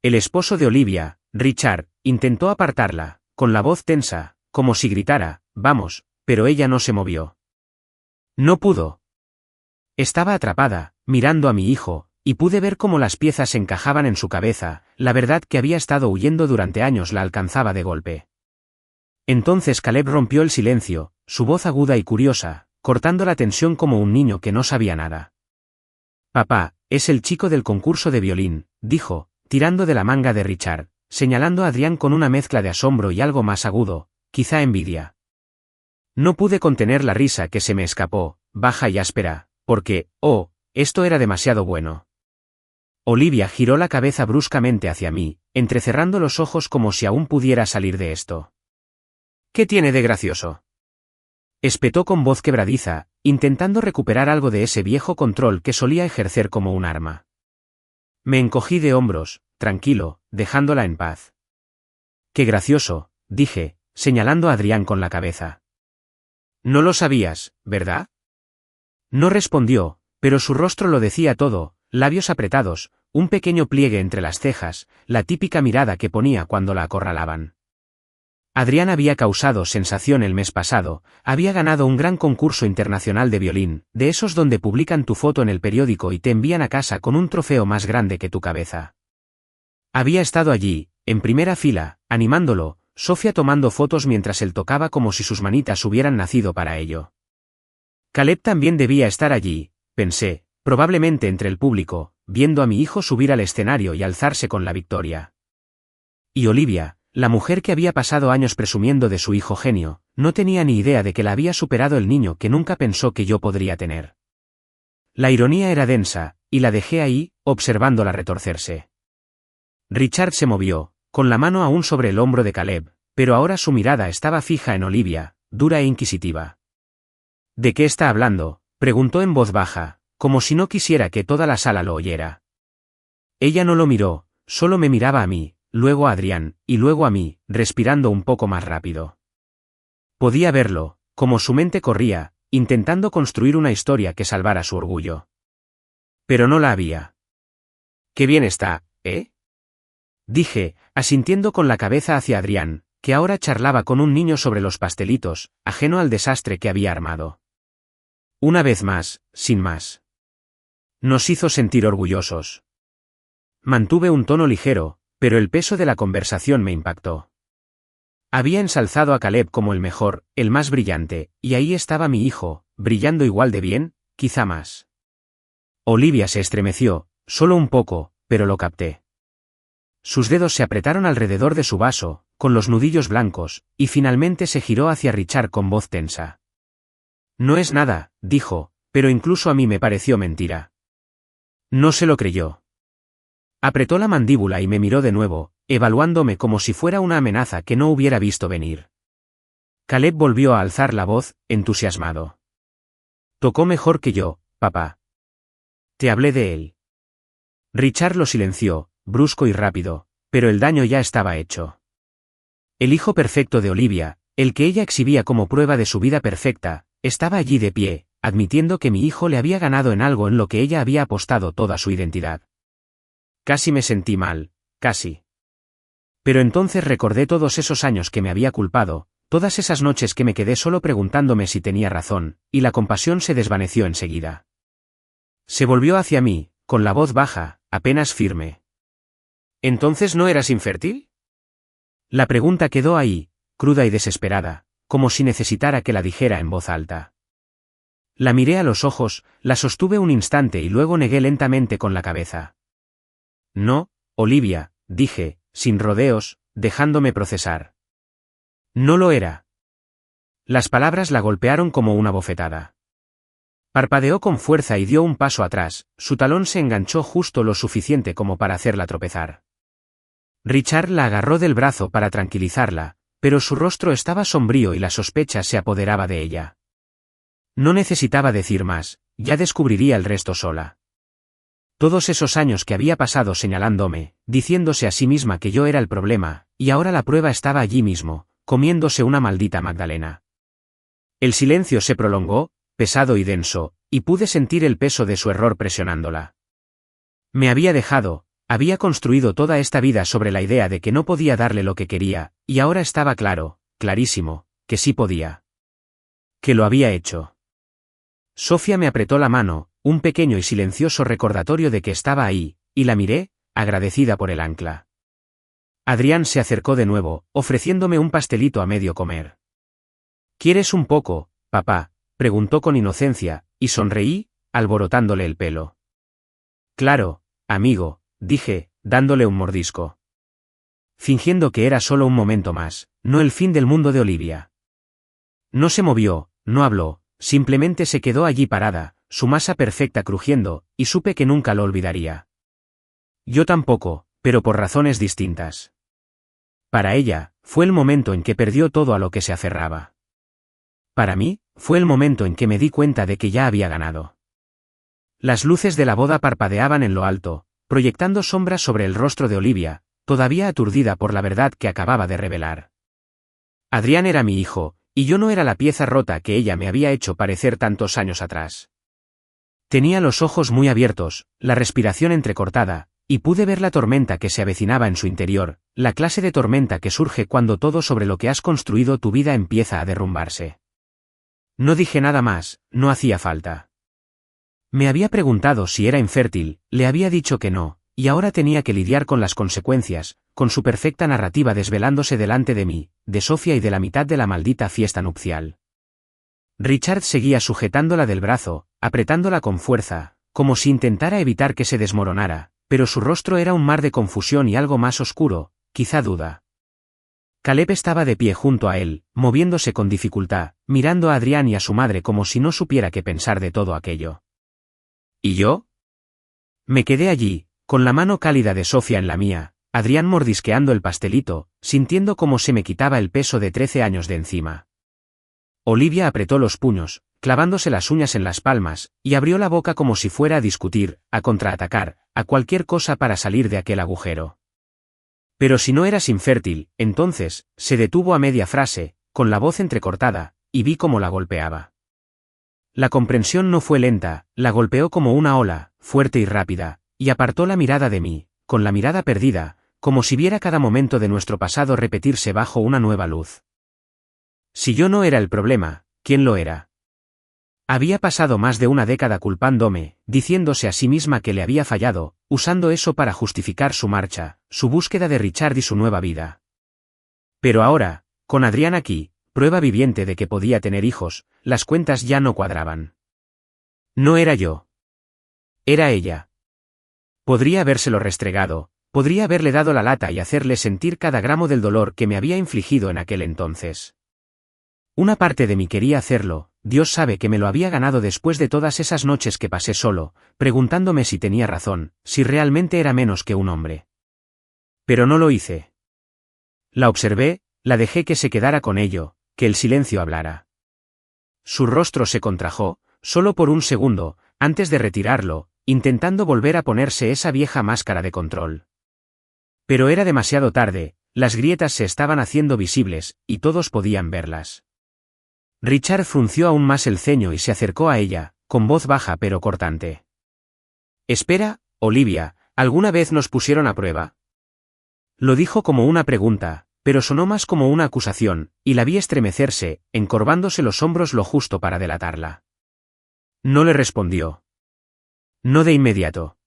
El esposo de Olivia, Richard, intentó apartarla, con la voz tensa, como si gritara, «Vamos», pero ella no se movió. No pudo. Estaba atrapada, mirando a mi hijo, y pude ver cómo las piezas encajaban en su cabeza, la verdad que había estado huyendo durante años la alcanzaba de golpe. Entonces Caleb rompió el silencio, su voz aguda y curiosa, cortando la tensión como un niño que no sabía nada. «Papá, es el chico del concurso de violín», dijo, tirando de la manga de Richard, señalando a Adrián con una mezcla de asombro y algo más agudo, quizá envidia. No pude contener la risa que se me escapó, baja y áspera, porque, oh, esto era demasiado bueno. Olivia giró la cabeza bruscamente hacia mí, entrecerrando los ojos como si aún pudiera salir de esto. «¿Qué tiene de gracioso?», espetó con voz quebradiza, intentando recuperar algo de ese viejo control que solía ejercer como un arma. Me encogí de hombros, tranquilo, dejándola en paz. «Qué gracioso», dije, señalando a Adrián con la cabeza. «No lo sabías, ¿verdad?». No respondió, pero su rostro lo decía todo, labios apretados, un pequeño pliegue entre las cejas, la típica mirada que ponía cuando la acorralaban. Adrián había causado sensación el mes pasado, había ganado un gran concurso internacional de violín, de esos donde publican tu foto en el periódico y te envían a casa con un trofeo más grande que tu cabeza. Había estado allí, en primera fila, animándolo, Sofía tomando fotos mientras él tocaba como si sus manitas hubieran nacido para ello. Caleb también debía estar allí, pensé, probablemente entre el público, viendo a mi hijo subir al escenario y alzarse con la victoria. Y Olivia, la mujer que había pasado años presumiendo de su hijo genio, no tenía ni idea de que la había superado el niño que nunca pensó que yo podría tener. La ironía era densa, y la dejé ahí, observándola retorcerse. Richard se movió, con la mano aún sobre el hombro de Caleb, pero ahora su mirada estaba fija en Olivia, dura e inquisitiva. «¿De qué está hablando?», preguntó en voz baja, como si no quisiera que toda la sala lo oyera. Ella no lo miró, solo me miraba a mí, luego a Adrián, y luego a mí, respirando un poco más rápido. Podía verlo, como su mente corría, intentando construir una historia que salvara su orgullo. Pero no la había. «Qué bien está, ¿eh?», dije, asintiendo con la cabeza hacia Adrián, que ahora charlaba con un niño sobre los pastelitos, ajeno al desastre que había armado. Una vez más, sin más. Nos hizo sentir orgullosos. Mantuve un tono ligero, pero el peso de la conversación me impactó. Había ensalzado a Caleb como el mejor, el más brillante, y ahí estaba mi hijo, brillando igual de bien, quizá más. Olivia se estremeció, solo un poco, pero lo capté. Sus dedos se apretaron alrededor de su vaso, con los nudillos blancos, y finalmente se giró hacia Richard con voz tensa. «No es nada», dijo, pero incluso a mí me pareció mentira. No se lo creyó. Apretó la mandíbula y me miró de nuevo, evaluándome como si fuera una amenaza que no hubiera visto venir. Caleb volvió a alzar la voz, entusiasmado. Tocó mejor que yo, papá. Te hablé de él. Richard lo silenció, brusco y rápido, pero el daño ya estaba hecho. El hijo perfecto de Olivia, el que ella exhibía como prueba de su vida perfecta, estaba allí de pie, admitiendo que mi hijo le había ganado en algo en lo que ella había apostado toda su identidad. Casi me sentí mal, casi. Pero entonces recordé todos esos años que me había culpado, todas esas noches que me quedé solo preguntándome si tenía razón, y la compasión se desvaneció enseguida. Se volvió hacia mí, con la voz baja, apenas firme. ¿Entonces no eras infértil? La pregunta quedó ahí, cruda y desesperada, como si necesitara que la dijera en voz alta. La miré a los ojos, la sostuve un instante y luego negué lentamente con la cabeza. No, Olivia, dije, sin rodeos, dejándome procesar. No lo era. Las palabras la golpearon como una bofetada. Parpadeó con fuerza y dio un paso atrás, su talón se enganchó justo lo suficiente como para hacerla tropezar. Richard la agarró del brazo para tranquilizarla, pero su rostro estaba sombrío y la sospecha se apoderaba de ella. No necesitaba decir más, ya descubriría el resto sola. Todos esos años que había pasado señalándome, diciéndose a sí misma que yo era el problema, y ahora la prueba estaba allí mismo, comiéndose una maldita magdalena. El silencio se prolongó, pesado y denso, y pude sentir el peso de su error presionándola. Me había dejado, había construido toda esta vida sobre la idea de que no podía darle lo que quería, y ahora estaba claro, clarísimo, que sí podía. Que lo había hecho. Sofía me apretó la mano, un pequeño y silencioso recordatorio de que estaba ahí, y la miré, agradecida por el ancla. Adrián se acercó de nuevo, ofreciéndome un pastelito a medio comer. ¿Quieres un poco, papá?, preguntó con inocencia, y sonreí, alborotándole el pelo. Claro, amigo, dije, dándole un mordisco. Fingiendo que era solo un momento más, no el fin del mundo de Olivia. No se movió, no habló, simplemente se quedó allí parada, su masa perfecta crujiendo, y supe que nunca lo olvidaría. Yo tampoco, pero por razones distintas. Para ella, fue el momento en que perdió todo a lo que se aferraba. Para mí, fue el momento en que me di cuenta de que ya había ganado. Las luces de la boda parpadeaban en lo alto, proyectando sombras sobre el rostro de Olivia, todavía aturdida por la verdad que acababa de revelar. Adrián era mi hijo, y yo no era la pieza rota que ella me había hecho parecer tantos años atrás. Tenía los ojos muy abiertos, la respiración entrecortada, y pude ver la tormenta que se avecinaba en su interior, la clase de tormenta que surge cuando todo sobre lo que has construido tu vida empieza a derrumbarse. No dije nada más, no hacía falta. Me había preguntado si era infértil, le había dicho que no, y ahora tenía que lidiar con las consecuencias, con su perfecta narrativa desvelándose delante de mí, de Sofía y de la mitad de la maldita fiesta nupcial. Richard seguía sujetándola del brazo, apretándola con fuerza, como si intentara evitar que se desmoronara, pero su rostro era un mar de confusión y algo más oscuro, quizá duda. Caleb estaba de pie junto a él, moviéndose con dificultad, mirando a Adrián y a su madre como si no supiera qué pensar de todo aquello. ¿Y yo? Me quedé allí, con la mano cálida de Sofía en la mía, Adrián mordisqueando el pastelito, sintiendo cómo se me quitaba el peso de 13 años de encima. Olivia apretó los puños, clavándose las uñas en las palmas, y abrió la boca como si fuera a discutir, a contraatacar, a cualquier cosa para salir de aquel agujero. Pero si no eras infértil, entonces, se detuvo a media frase, con la voz entrecortada, y vi cómo la golpeaba. La comprensión no fue lenta, la golpeó como una ola, fuerte y rápida, y apartó la mirada de mí, con la mirada perdida, como si viera cada momento de nuestro pasado repetirse bajo una nueva luz. Si yo no era el problema, ¿quién lo era? Había pasado más de una década culpándome, diciéndose a sí misma que le había fallado, usando eso para justificar su marcha, su búsqueda de Richard y su nueva vida. Pero ahora, con Adrián aquí, prueba viviente de que podía tener hijos, las cuentas ya no cuadraban. No era yo. Era ella. Podría habérselo restregado, podría haberle dado la lata y hacerle sentir cada gramo del dolor que me había infligido en aquel entonces. Una parte de mí quería hacerlo, Dios sabe que me lo había ganado después de todas esas noches que pasé solo, preguntándome si tenía razón, si realmente era menos que un hombre. Pero no lo hice. La observé, la dejé que se quedara con ello, que el silencio hablara. Su rostro se contrajo, solo por un segundo, antes de retirarlo, intentando volver a ponerse esa vieja máscara de control. Pero era demasiado tarde, las grietas se estaban haciendo visibles, y todos podían verlas. Richard frunció aún más el ceño y se acercó a ella, con voz baja pero cortante. «Espera, Olivia, ¿alguna vez nos pusieron a prueba?» Lo dijo como una pregunta, pero sonó más como una acusación, y la vi estremecerse, encorvándose los hombros lo justo para delatarla. No le respondió. No de inmediato.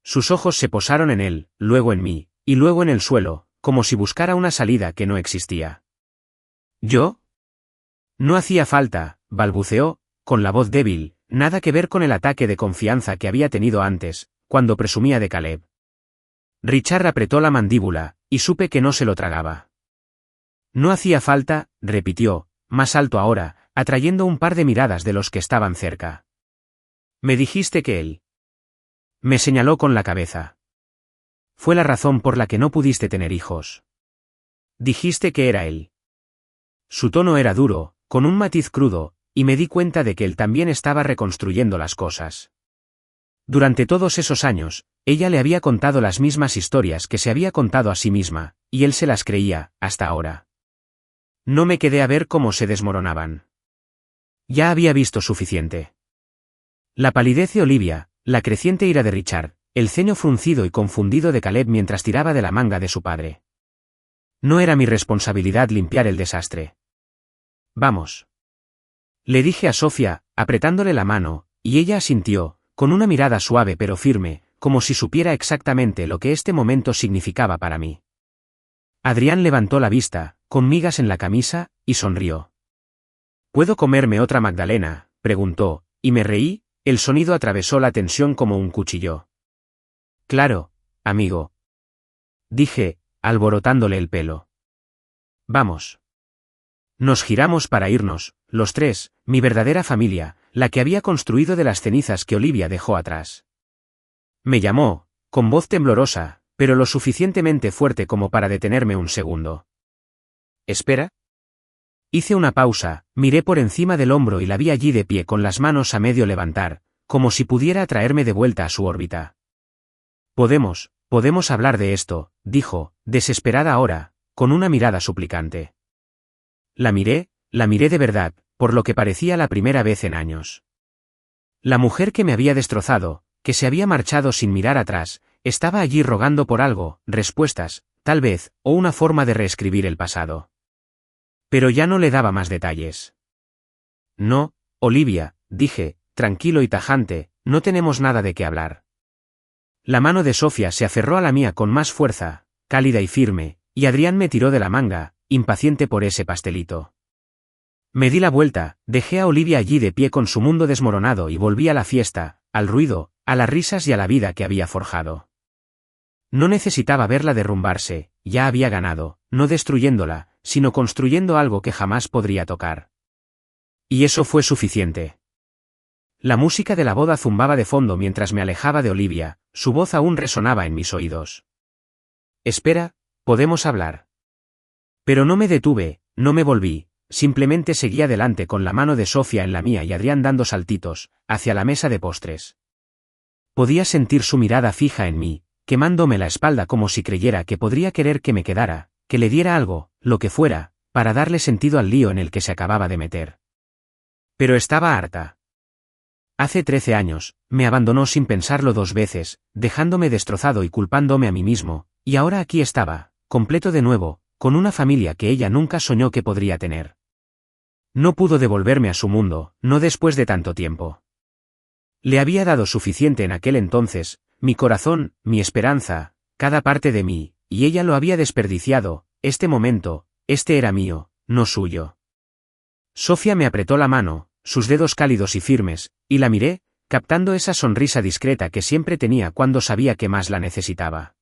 Sus ojos se posaron en él, luego en mí, y luego en el suelo, como si buscara una salida que no existía. ¿Yo? No hacía falta, balbuceó, con la voz débil, nada que ver con el ataque de confianza que había tenido antes, cuando presumía de Caleb. Richard apretó la mandíbula, y supe que no se lo tragaba. No hacía falta, repitió, más alto ahora, atrayendo un par de miradas de los que estaban cerca. Me dijiste que él. Me señaló con la cabeza. Fue la razón por la que no pudiste tener hijos. Dijiste que era él. Su tono era duro, con un matiz crudo, y me di cuenta de que él también estaba reconstruyendo las cosas. Durante todos esos años, ella le había contado las mismas historias que se había contado a sí misma, y él se las creía, hasta ahora. No me quedé a ver cómo se desmoronaban. Ya había visto suficiente. La palidez de Olivia, la creciente ira de Richard, el ceño fruncido y confundido de Caleb mientras tiraba de la manga de su padre. No era mi responsabilidad limpiar el desastre. Vamos. Le dije a Sofía, apretándole la mano, y ella asintió, con una mirada suave pero firme, como si supiera exactamente lo que este momento significaba para mí. Adrián levantó la vista, con migas en la camisa, y sonrió. ¿Puedo comerme otra magdalena?, preguntó, y me reí, el sonido atravesó la tensión como un cuchillo. Claro, amigo. Dije, alborotándole el pelo. Vamos. Nos giramos para irnos, los tres, mi verdadera familia, la que había construido de las cenizas que Olivia dejó atrás. Me llamó, con voz temblorosa, pero lo suficientemente fuerte como para detenerme un segundo. ¿Espera? Hice una pausa, miré por encima del hombro y la vi allí de pie con las manos a medio levantar, como si pudiera atraerme de vuelta a su órbita. Podemos hablar de esto, dijo, desesperada ahora, con una mirada suplicante. La miré de verdad, por lo que parecía la primera vez en años. La mujer que me había destrozado, que se había marchado sin mirar atrás, estaba allí rogando por algo, respuestas, tal vez, o una forma de reescribir el pasado. Pero ya no le daba más detalles. No, Olivia, dije, tranquilo y tajante, no tenemos nada de qué hablar. La mano de Sofía se aferró a la mía con más fuerza, cálida y firme, y Adrián me tiró de la manga, impaciente por ese pastelito. Me di la vuelta, dejé a Olivia allí de pie con su mundo desmoronado y volví a la fiesta, al ruido, a las risas y a la vida que había forjado. No necesitaba verla derrumbarse, ya había ganado, no destruyéndola, sino construyendo algo que jamás podría tocar. Y eso fue suficiente. La música de la boda zumbaba de fondo mientras me alejaba de Olivia, su voz aún resonaba en mis oídos. Espera, podemos hablar. Pero no me detuve, no me volví, simplemente seguí adelante con la mano de Sofía en la mía y Adrián dando saltitos, hacia la mesa de postres. Podía sentir su mirada fija en mí, quemándome la espalda como si creyera que podría querer que me quedara, que le diera algo, lo que fuera, para darle sentido al lío en el que se acababa de meter. Pero estaba harta. Hace 13 años, me abandonó sin pensarlo 2 veces, dejándome destrozado y culpándome a mí mismo, y ahora aquí estaba, completo de nuevo, con una familia que ella nunca soñó que podría tener. No pudo devolverme a su mundo, no después de tanto tiempo. Le había dado suficiente en aquel entonces, mi corazón, mi esperanza, cada parte de mí, y ella lo había desperdiciado, este momento, este era mío, no suyo. Sofía me apretó la mano, sus dedos cálidos y firmes, y la miré, captando esa sonrisa discreta que siempre tenía cuando sabía que más la necesitaba.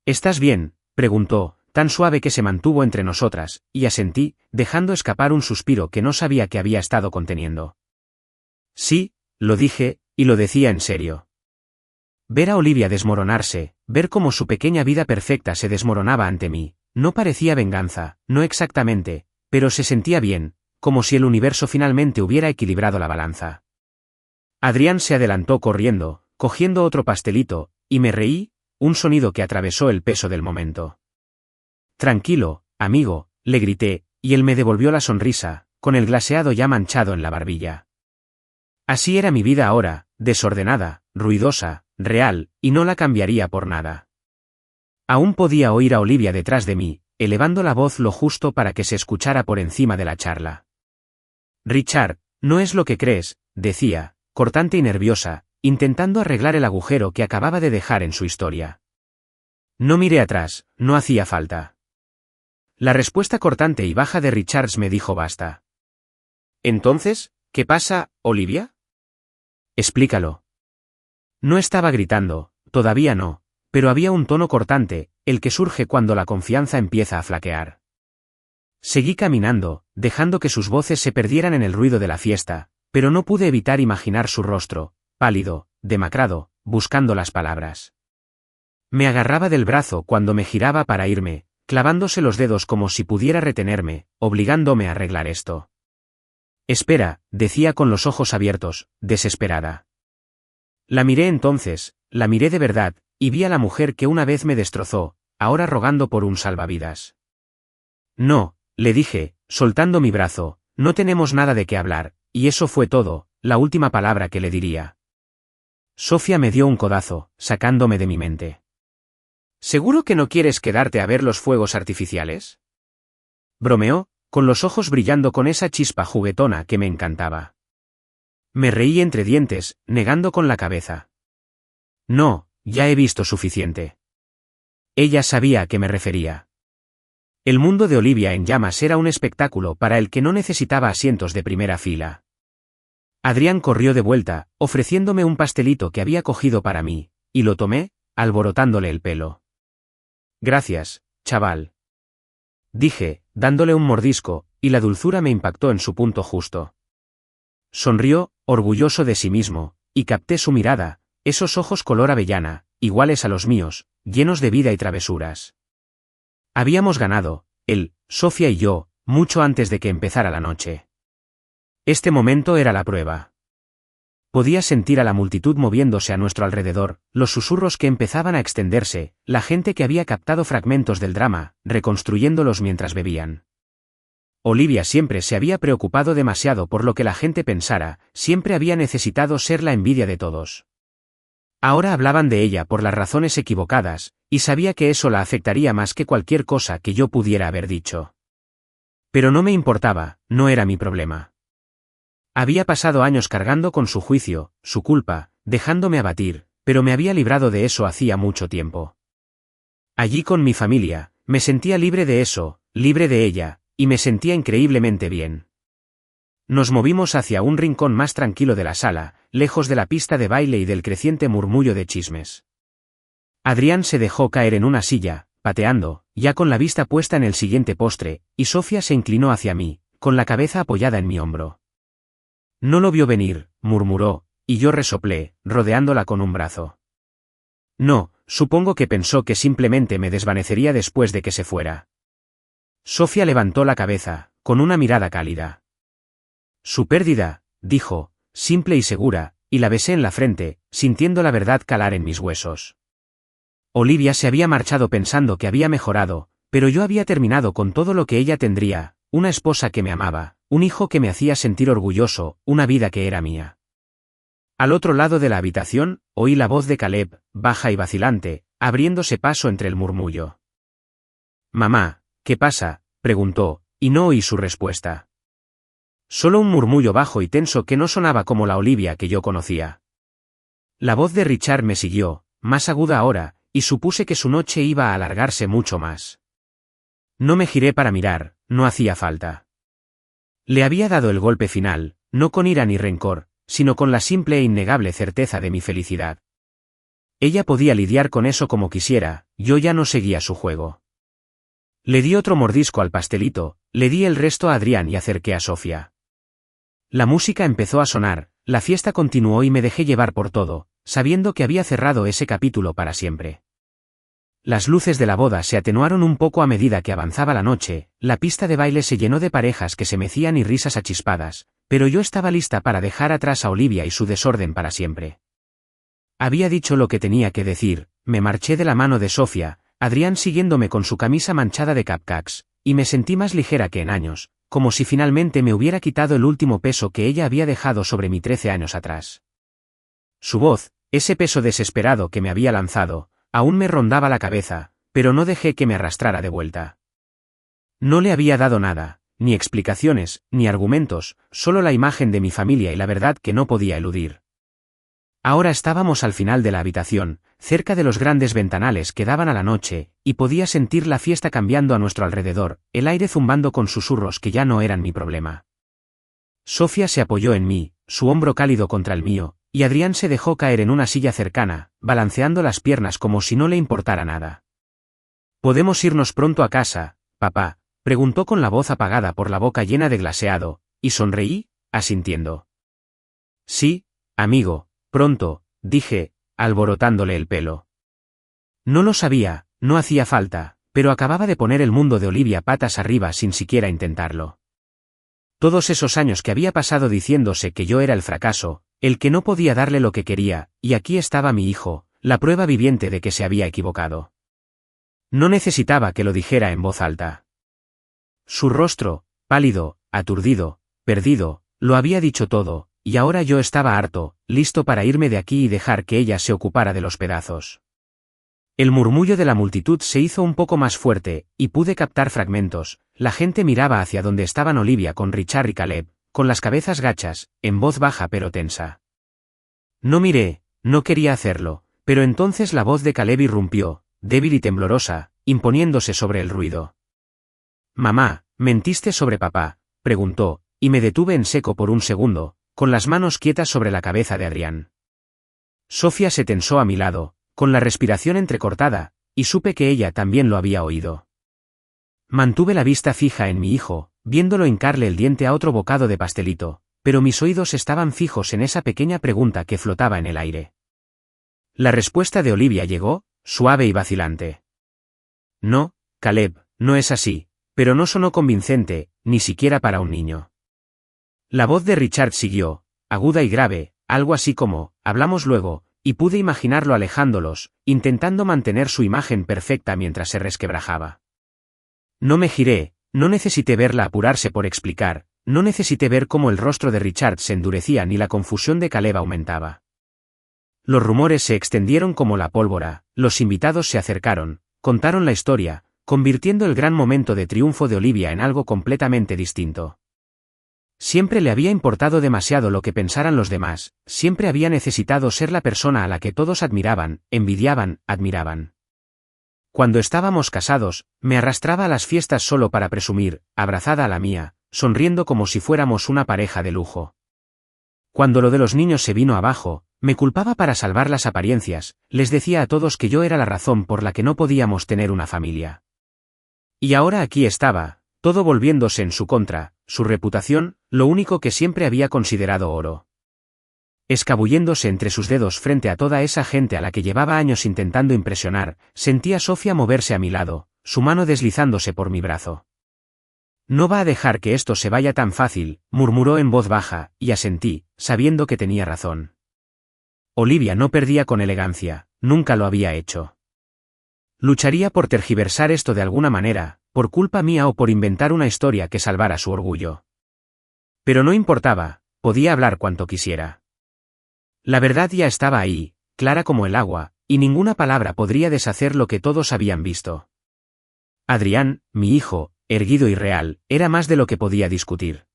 ¿Estás bien?, preguntó, tan suave que se mantuvo entre nosotras, y asentí, dejando escapar un suspiro que no sabía que había estado conteniendo. Sí, lo dije, y lo decía en serio. Ver a Olivia desmoronarse, ver cómo su pequeña vida perfecta se desmoronaba ante mí, no parecía venganza, no exactamente, pero se sentía bien, como si el universo finalmente hubiera equilibrado la balanza. Adrián se adelantó corriendo, cogiendo otro pastelito, y me reí, un sonido que atravesó el peso del momento. Tranquilo, amigo, le grité, y él me devolvió la sonrisa, con el glaseado ya manchado en la barbilla. Así era mi vida ahora, desordenada, ruidosa, real, y no la cambiaría por nada. Aún podía oír a Olivia detrás de mí, elevando la voz lo justo para que se escuchara por encima de la charla. Richard, no es lo que crees, decía, cortante y nerviosa, intentando arreglar el agujero que acababa de dejar en su historia. No miré atrás, no hacía falta. La respuesta cortante y baja de Richards me dijo basta. Entonces, ¿qué pasa, Olivia? Explícalo. No estaba gritando, todavía no, pero había un tono cortante, el que surge cuando la confianza empieza a flaquear. Seguí caminando, dejando que sus voces se perdieran en el ruido de la fiesta, pero no pude evitar imaginar su rostro, pálido, demacrado, buscando las palabras. Me agarraba del brazo cuando me giraba para irme, clavándose los dedos como si pudiera retenerme, obligándome a arreglar esto. Espera, decía con los ojos abiertos, desesperada. La miré entonces, la miré de verdad, y vi a la mujer que una vez me destrozó, ahora rogando por un salvavidas. No, le dije, soltando mi brazo, no tenemos nada de qué hablar, y eso fue todo, la última palabra que le diría. Sofía me dio un codazo, sacándome de mi mente. ¿Seguro que no quieres quedarte a ver los fuegos artificiales? Bromeó, con los ojos brillando con esa chispa juguetona que me encantaba. Me reí entre dientes, negando con la cabeza. No, ya he visto suficiente. Ella sabía a qué me refería. El mundo de Olivia en llamas era un espectáculo para el que no necesitaba asientos de primera fila. Adrián corrió de vuelta, ofreciéndome un pastelito que había cogido para mí, y lo tomé, alborotándole el pelo. Gracias, chaval. Dije, dándole un mordisco, y la dulzura me impactó en su punto justo. Sonrió, orgulloso de sí mismo, y capté su mirada, esos ojos color avellana, iguales a los míos, llenos de vida y travesuras. Habíamos ganado, él, Sofía y yo, mucho antes de que empezara la noche. Este momento era la prueba. Podía sentir a la multitud moviéndose a nuestro alrededor, los susurros que empezaban a extenderse, la gente que había captado fragmentos del drama, reconstruyéndolos mientras bebían. Olivia siempre se había preocupado demasiado por lo que la gente pensara, siempre había necesitado ser la envidia de todos. Ahora hablaban de ella por las razones equivocadas, y sabía que eso la afectaría más que cualquier cosa que yo pudiera haber dicho. Pero no me importaba, no era mi problema. Había pasado años cargando con su juicio, su culpa, dejándome abatir, pero me había librado de eso hacía mucho tiempo. Allí con mi familia, me sentía libre de eso, libre de ella, y me sentía increíblemente bien. Nos movimos hacia un rincón más tranquilo de la sala, lejos de la pista de baile y del creciente murmullo de chismes. Adrián se dejó caer en una silla, pateando, ya con la vista puesta en el siguiente postre, y Sofía se inclinó hacia mí, con la cabeza apoyada en mi hombro. No lo vio venir, murmuró, y yo resoplé, rodeándola con un brazo. No, supongo que pensó que simplemente me desvanecería después de que se fuera. Sofía levantó la cabeza, con una mirada cálida. Su pérdida, dijo, simple y segura, y la besé en la frente, sintiendo la verdad calar en mis huesos. Olivia se había marchado pensando que había mejorado, pero yo había terminado con todo lo que ella tendría, una esposa que me amaba, un hijo que me hacía sentir orgulloso, una vida que era mía. Al otro lado de la habitación, oí la voz de Caleb, baja y vacilante, abriéndose paso entre el murmullo. «Mamá, ¿qué pasa?», preguntó, y no oí su respuesta. Solo un murmullo bajo y tenso que no sonaba como la Olivia que yo conocía. La voz de Richard me siguió, más aguda ahora, y supuse que su noche iba a alargarse mucho más. No me giré para mirar, no hacía falta. Le había dado el golpe final, no con ira ni rencor, sino con la simple e innegable certeza de mi felicidad. Ella podía lidiar con eso como quisiera, yo ya no seguía su juego. Le di otro mordisco al pastelito, le di el resto a Adrián y acerqué a Sofía. La música empezó a sonar, la fiesta continuó y me dejé llevar por todo, sabiendo que había cerrado ese capítulo para siempre. Las luces de la boda se atenuaron un poco a medida que avanzaba la noche, la pista de baile se llenó de parejas que se mecían y risas achispadas, pero yo estaba lista para dejar atrás a Olivia y su desorden para siempre. Había dicho lo que tenía que decir, me marché de la mano de Sofía, Adrián siguiéndome con su camisa manchada de cupcakes, y me sentí más ligera que en años, como si finalmente me hubiera quitado el último peso que ella había dejado sobre mí 13 años atrás. Su voz, ese peso desesperado que me había lanzado, aún me rondaba la cabeza, pero no dejé que me arrastrara de vuelta. No le había dado nada, ni explicaciones, ni argumentos, solo la imagen de mi familia y la verdad que no podía eludir. Ahora estábamos al final de la habitación, cerca de los grandes ventanales que daban a la noche, y podía sentir la fiesta cambiando a nuestro alrededor, el aire zumbando con susurros que ya no eran mi problema. Sofía se apoyó en mí, su hombro cálido contra el mío, y Adrián se dejó caer en una silla cercana, balanceando las piernas como si no le importara nada. «¿Podemos irnos pronto a casa, papá?», preguntó con la voz apagada por la boca llena de glaseado, y sonreí, asintiendo. «Sí, amigo, pronto», dije, alborotándole el pelo. No lo sabía, no hacía falta, pero acababa de poner el mundo de Olivia patas arriba sin siquiera intentarlo. Todos esos años que había pasado diciéndose que yo era el fracaso, el que no podía darle lo que quería, y aquí estaba mi hijo, la prueba viviente de que se había equivocado. No necesitaba que lo dijera en voz alta. Su rostro, pálido, aturdido, perdido, lo había dicho todo, y ahora yo estaba harto, listo para irme de aquí y dejar que ella se ocupara de los pedazos. El murmullo de la multitud se hizo un poco más fuerte, y pude captar fragmentos. La gente miraba hacia donde estaban Olivia con Richard y Caleb, con las cabezas gachas, en voz baja pero tensa. No miré, no quería hacerlo, pero entonces la voz de Caleb irrumpió, débil y temblorosa, imponiéndose sobre el ruido. «Mamá, ¿mentiste sobre papá?», preguntó, y me detuve en seco por un segundo, con las manos quietas sobre la cabeza de Adrián. Sofía se tensó a mi lado, con la respiración entrecortada, y supe que ella también lo había oído. Mantuve la vista fija en mi hijo, viéndolo hincarle el diente a otro bocado de pastelito, pero mis oídos estaban fijos en esa pequeña pregunta que flotaba en el aire. La respuesta de Olivia llegó, suave y vacilante. «No, Caleb, no es así», pero no sonó convincente, ni siquiera para un niño. La voz de Richard siguió, aguda y grave, algo así como, «hablamos luego», y pude imaginarlo alejándolos, intentando mantener su imagen perfecta mientras se resquebrajaba. No me giré, no necesité verla apurarse por explicar, no necesité ver cómo el rostro de Richard se endurecía ni la confusión de Caleb aumentaba. Los rumores se extendieron como la pólvora, los invitados se acercaron, contaron la historia, convirtiendo el gran momento de triunfo de Olivia en algo completamente distinto. Siempre le había importado demasiado lo que pensaran los demás, siempre había necesitado ser la persona a la que todos admiraban, envidiaban, admiraban. Cuando estábamos casados, me arrastraba a las fiestas solo para presumir, abrazada a la mía, sonriendo como si fuéramos una pareja de lujo. Cuando lo de los niños se vino abajo, me culpaba para salvar las apariencias, les decía a todos que yo era la razón por la que no podíamos tener una familia. Y ahora aquí estaba, todo volviéndose en su contra, su reputación, lo único que siempre había considerado oro. Escabulléndose entre sus dedos frente a toda esa gente a la que llevaba años intentando impresionar, sentí a Sofía moverse a mi lado, su mano deslizándose por mi brazo. «No va a dejar que esto se vaya tan fácil», murmuró en voz baja, y asentí, sabiendo que tenía razón. Olivia no perdía con elegancia, nunca lo había hecho. Lucharía por tergiversar esto de alguna manera, por culpa mía o por inventar una historia que salvara su orgullo. Pero no importaba, podía hablar cuanto quisiera. La verdad ya estaba ahí, clara como el agua, y ninguna palabra podría deshacer lo que todos habían visto. Adrián, mi hijo, erguido y real, era más de lo que podía discutir.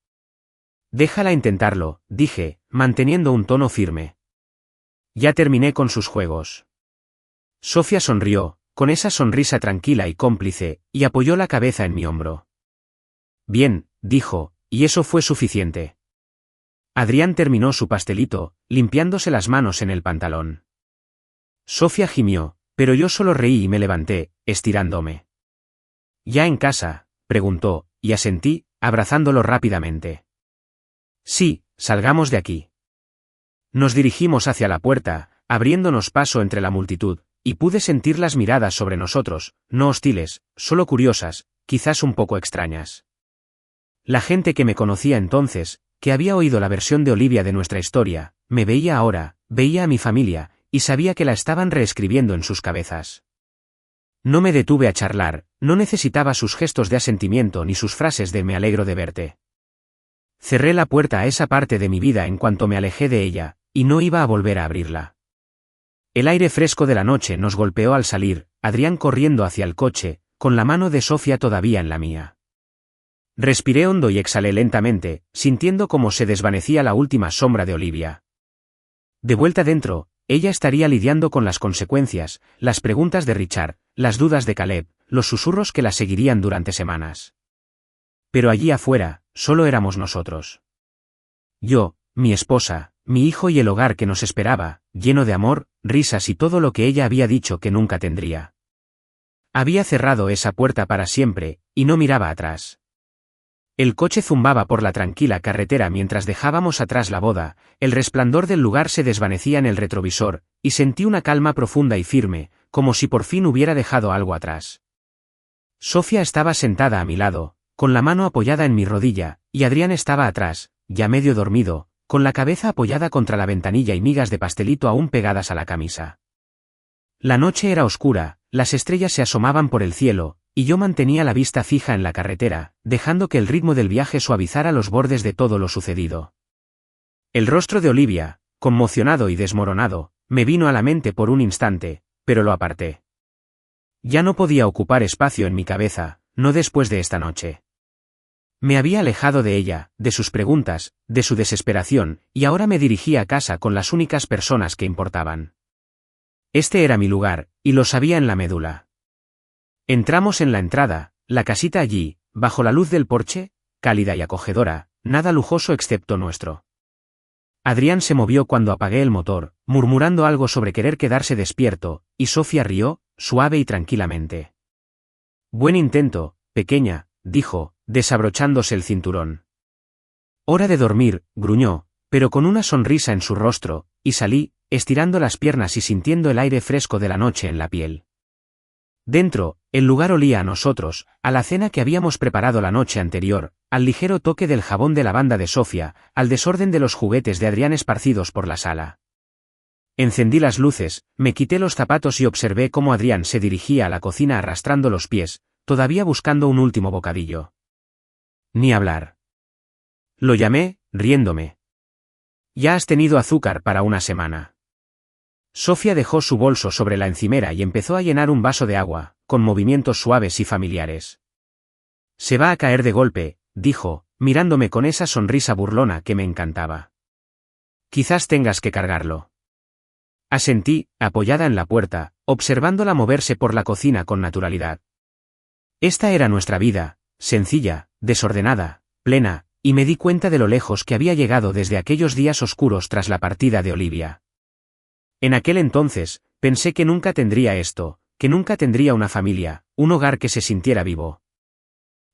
«Déjala intentarlo», dije, manteniendo un tono firme. «Ya terminé con sus juegos». Sofía sonrió, con esa sonrisa tranquila y cómplice, y apoyó la cabeza en mi hombro. «Bien», dijo, y eso fue suficiente. Adrián terminó su pastelito, limpiándose las manos en el pantalón. Sofía gimió, pero yo solo reí y me levanté, estirándome. ¿Ya en casa?, preguntó, y asentí, abrazándolo rápidamente. Sí, salgamos de aquí. Nos dirigimos hacia la puerta, abriéndonos paso entre la multitud, y pude sentir las miradas sobre nosotros, no hostiles, solo curiosas, quizás un poco extrañas. La gente que me conocía entonces, que había oído la versión de Olivia de nuestra historia, me veía ahora, veía a mi familia, y sabía que la estaban reescribiendo en sus cabezas. No me detuve a charlar, no necesitaba sus gestos de asentimiento ni sus frases de me alegro de verte. Cerré la puerta a esa parte de mi vida en cuanto me alejé de ella, y no iba a volver a abrirla. El aire fresco de la noche nos golpeó al salir, Adrián corriendo hacia el coche, con la mano de Sofía todavía en la mía. Respiré hondo y exhalé lentamente, sintiendo cómo se desvanecía la última sombra de Olivia. De vuelta dentro, ella estaría lidiando con las consecuencias, las preguntas de Richard, las dudas de Caleb, los susurros que la seguirían durante semanas. Pero allí afuera, solo éramos nosotros. Yo, mi esposa, mi hijo y el hogar que nos esperaba, lleno de amor, risas y todo lo que ella había dicho que nunca tendría. Había cerrado esa puerta para siempre, y no miraba atrás. El coche zumbaba por la tranquila carretera mientras dejábamos atrás la boda, el resplandor del lugar se desvanecía en el retrovisor, y sentí una calma profunda y firme, como si por fin hubiera dejado algo atrás. Sofía estaba sentada a mi lado, con la mano apoyada en mi rodilla, y Adrián estaba atrás, ya medio dormido, con la cabeza apoyada contra la ventanilla y migas de pastelito aún pegadas a la camisa. La noche era oscura, las estrellas se asomaban por el cielo, y yo mantenía la vista fija en la carretera, dejando que el ritmo del viaje suavizara los bordes de todo lo sucedido. El rostro de Olivia, conmocionado y desmoronado, me vino a la mente por un instante, pero lo aparté. Ya no podía ocupar espacio en mi cabeza, no después de esta noche. Me había alejado de ella, de sus preguntas, de su desesperación, y ahora me dirigía a casa con las únicas personas que importaban. Este era mi lugar, y lo sabía en la médula. Entramos en la entrada, la casita allí, bajo la luz del porche, cálida y acogedora, nada lujoso excepto nuestro. Adrián se movió cuando apagué el motor, murmurando algo sobre querer quedarse despierto, y Sofía rió, suave y tranquilamente. Buen intento, pequeña, dijo, desabrochándose el cinturón. Hora de dormir, gruñó, pero con una sonrisa en su rostro, y salí, estirando las piernas y sintiendo el aire fresco de la noche en la piel. Dentro, el lugar olía a nosotros, a la cena que habíamos preparado la noche anterior, al ligero toque del jabón de lavanda de Sofía, al desorden de los juguetes de Adrián esparcidos por la sala. Encendí las luces, me quité los zapatos y observé cómo Adrián se dirigía a la cocina arrastrando los pies, todavía buscando un último bocadillo. Ni hablar. Lo llamé, riéndome. Ya has tenido azúcar para una semana. Sofía dejó su bolso sobre la encimera y empezó a llenar un vaso de agua, con movimientos suaves y familiares. Se va a caer de golpe, dijo, mirándome con esa sonrisa burlona que me encantaba. Quizás tengas que cargarlo. Asentí, apoyada en la puerta, observándola moverse por la cocina con naturalidad. Esta era nuestra vida, sencilla, desordenada, plena, y me di cuenta de lo lejos que había llegado desde aquellos días oscuros tras la partida de Olivia. En aquel entonces, pensé que nunca tendría esto, que nunca tendría una familia, un hogar que se sintiera vivo.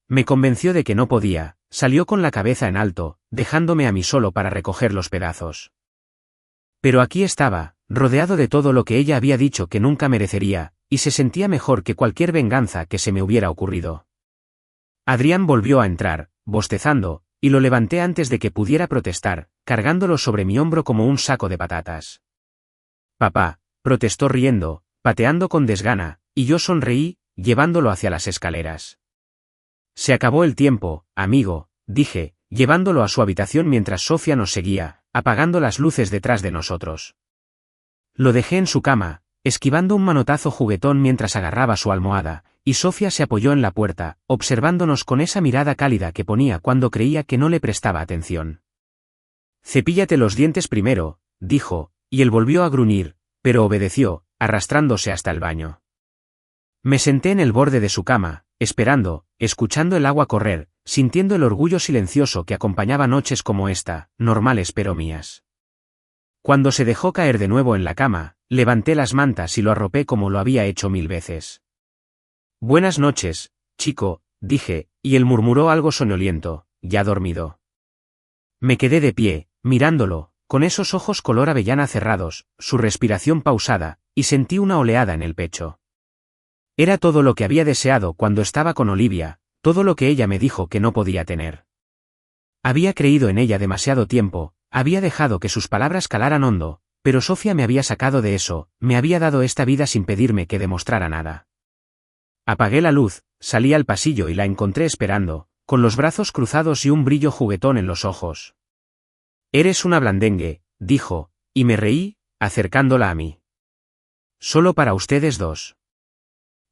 Me convenció de que no podía, salió con la cabeza en alto, dejándome a mí solo para recoger los pedazos. Pero aquí estaba, rodeado de todo lo que ella había dicho que nunca merecería, y se sentía mejor que cualquier venganza que se me hubiera ocurrido. Adrián volvió a entrar, bostezando, y lo levanté antes de que pudiera protestar, cargándolo sobre mi hombro como un saco de patatas. Papá, protestó riendo, pateando con desgana, y yo sonreí, llevándolo hacia las escaleras. Se acabó el tiempo, amigo, dije, llevándolo a su habitación mientras Sofía nos seguía, apagando las luces detrás de nosotros. Lo dejé en su cama, esquivando un manotazo juguetón mientras agarraba su almohada, y Sofía se apoyó en la puerta, observándonos con esa mirada cálida que ponía cuando creía que no le prestaba atención. Cepíllate los dientes primero, dijo, y él volvió a gruñir, pero obedeció, arrastrándose hasta el baño. Me senté en el borde de su cama, esperando, escuchando el agua correr, sintiendo el orgullo silencioso que acompañaba noches como esta, normales pero mías. Cuando se dejó caer de nuevo en la cama, levanté las mantas y lo arropé como lo había hecho 1000 veces. Buenas noches, chico, dije, y él murmuró algo soñoliento, ya dormido. Me quedé de pie, mirándolo, con esos ojos color avellana cerrados, su respiración pausada, y sentí una oleada en el pecho. Era todo lo que había deseado cuando estaba con Olivia, todo lo que ella me dijo que no podía tener. Había creído en ella demasiado tiempo, había dejado que sus palabras calaran hondo, pero Sofía me había sacado de eso, me había dado esta vida sin pedirme que demostrara nada. Apagué la luz, salí al pasillo y la encontré esperando, con los brazos cruzados y un brillo juguetón en los ojos. Eres una blandengue, dijo, y me reí, acercándola a mí. Solo para ustedes dos.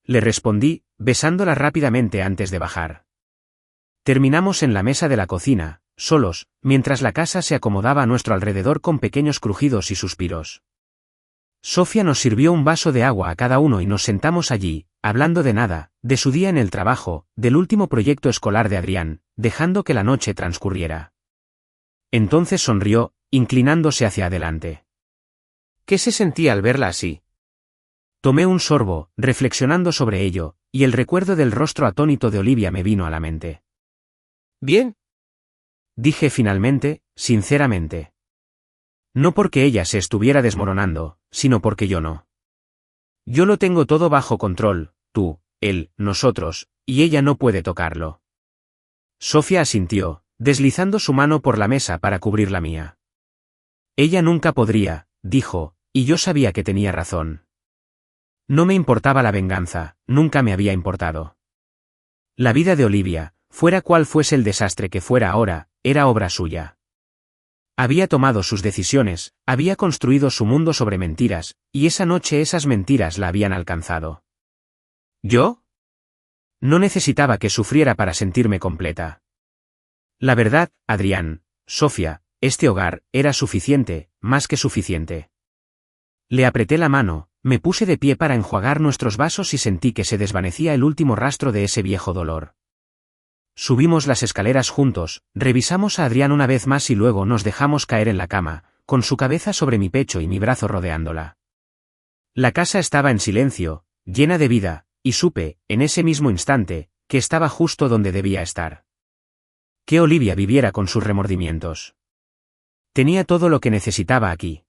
Le respondí, besándola rápidamente antes de bajar. Terminamos en la mesa de la cocina, solos, mientras la casa se acomodaba a nuestro alrededor con pequeños crujidos y suspiros. Sofía nos sirvió un vaso de agua a cada uno y nos sentamos allí, hablando de nada, de su día en el trabajo, del último proyecto escolar de Adrián, dejando que la noche transcurriera. Entonces sonrió, inclinándose hacia adelante. ¿Qué se sentía al verla así? Tomé un sorbo, reflexionando sobre ello, y el recuerdo del rostro atónito de Olivia me vino a la mente. Bien. Dije finalmente, sinceramente. No porque ella se estuviera desmoronando, sino porque yo no. Yo lo tengo todo bajo control, tú, él, nosotros, y ella no puede tocarlo. Sofía asintió, deslizando su mano por la mesa para cubrir la mía. Ella nunca podría, dijo, y yo sabía que tenía razón. No me importaba la venganza, nunca me había importado. La vida de Olivia, fuera cual fuese el desastre que fuera ahora, era obra suya. Había tomado sus decisiones, había construido su mundo sobre mentiras, y esa noche esas mentiras la habían alcanzado. ¿Yo? No necesitaba que sufriera para sentirme completa. La verdad, Adrián, Sofía, este hogar, era suficiente, más que suficiente. Le apreté la mano, me puse de pie para enjuagar nuestros vasos y sentí que se desvanecía el último rastro de ese viejo dolor. Subimos las escaleras juntos, revisamos a Adrián una vez más y luego nos dejamos caer en la cama, con su cabeza sobre mi pecho y mi brazo rodeándola. La casa estaba en silencio, llena de vida, y supe, en ese mismo instante, que estaba justo donde debía estar. Que Olivia viviera con sus remordimientos. Tenía todo lo que necesitaba aquí.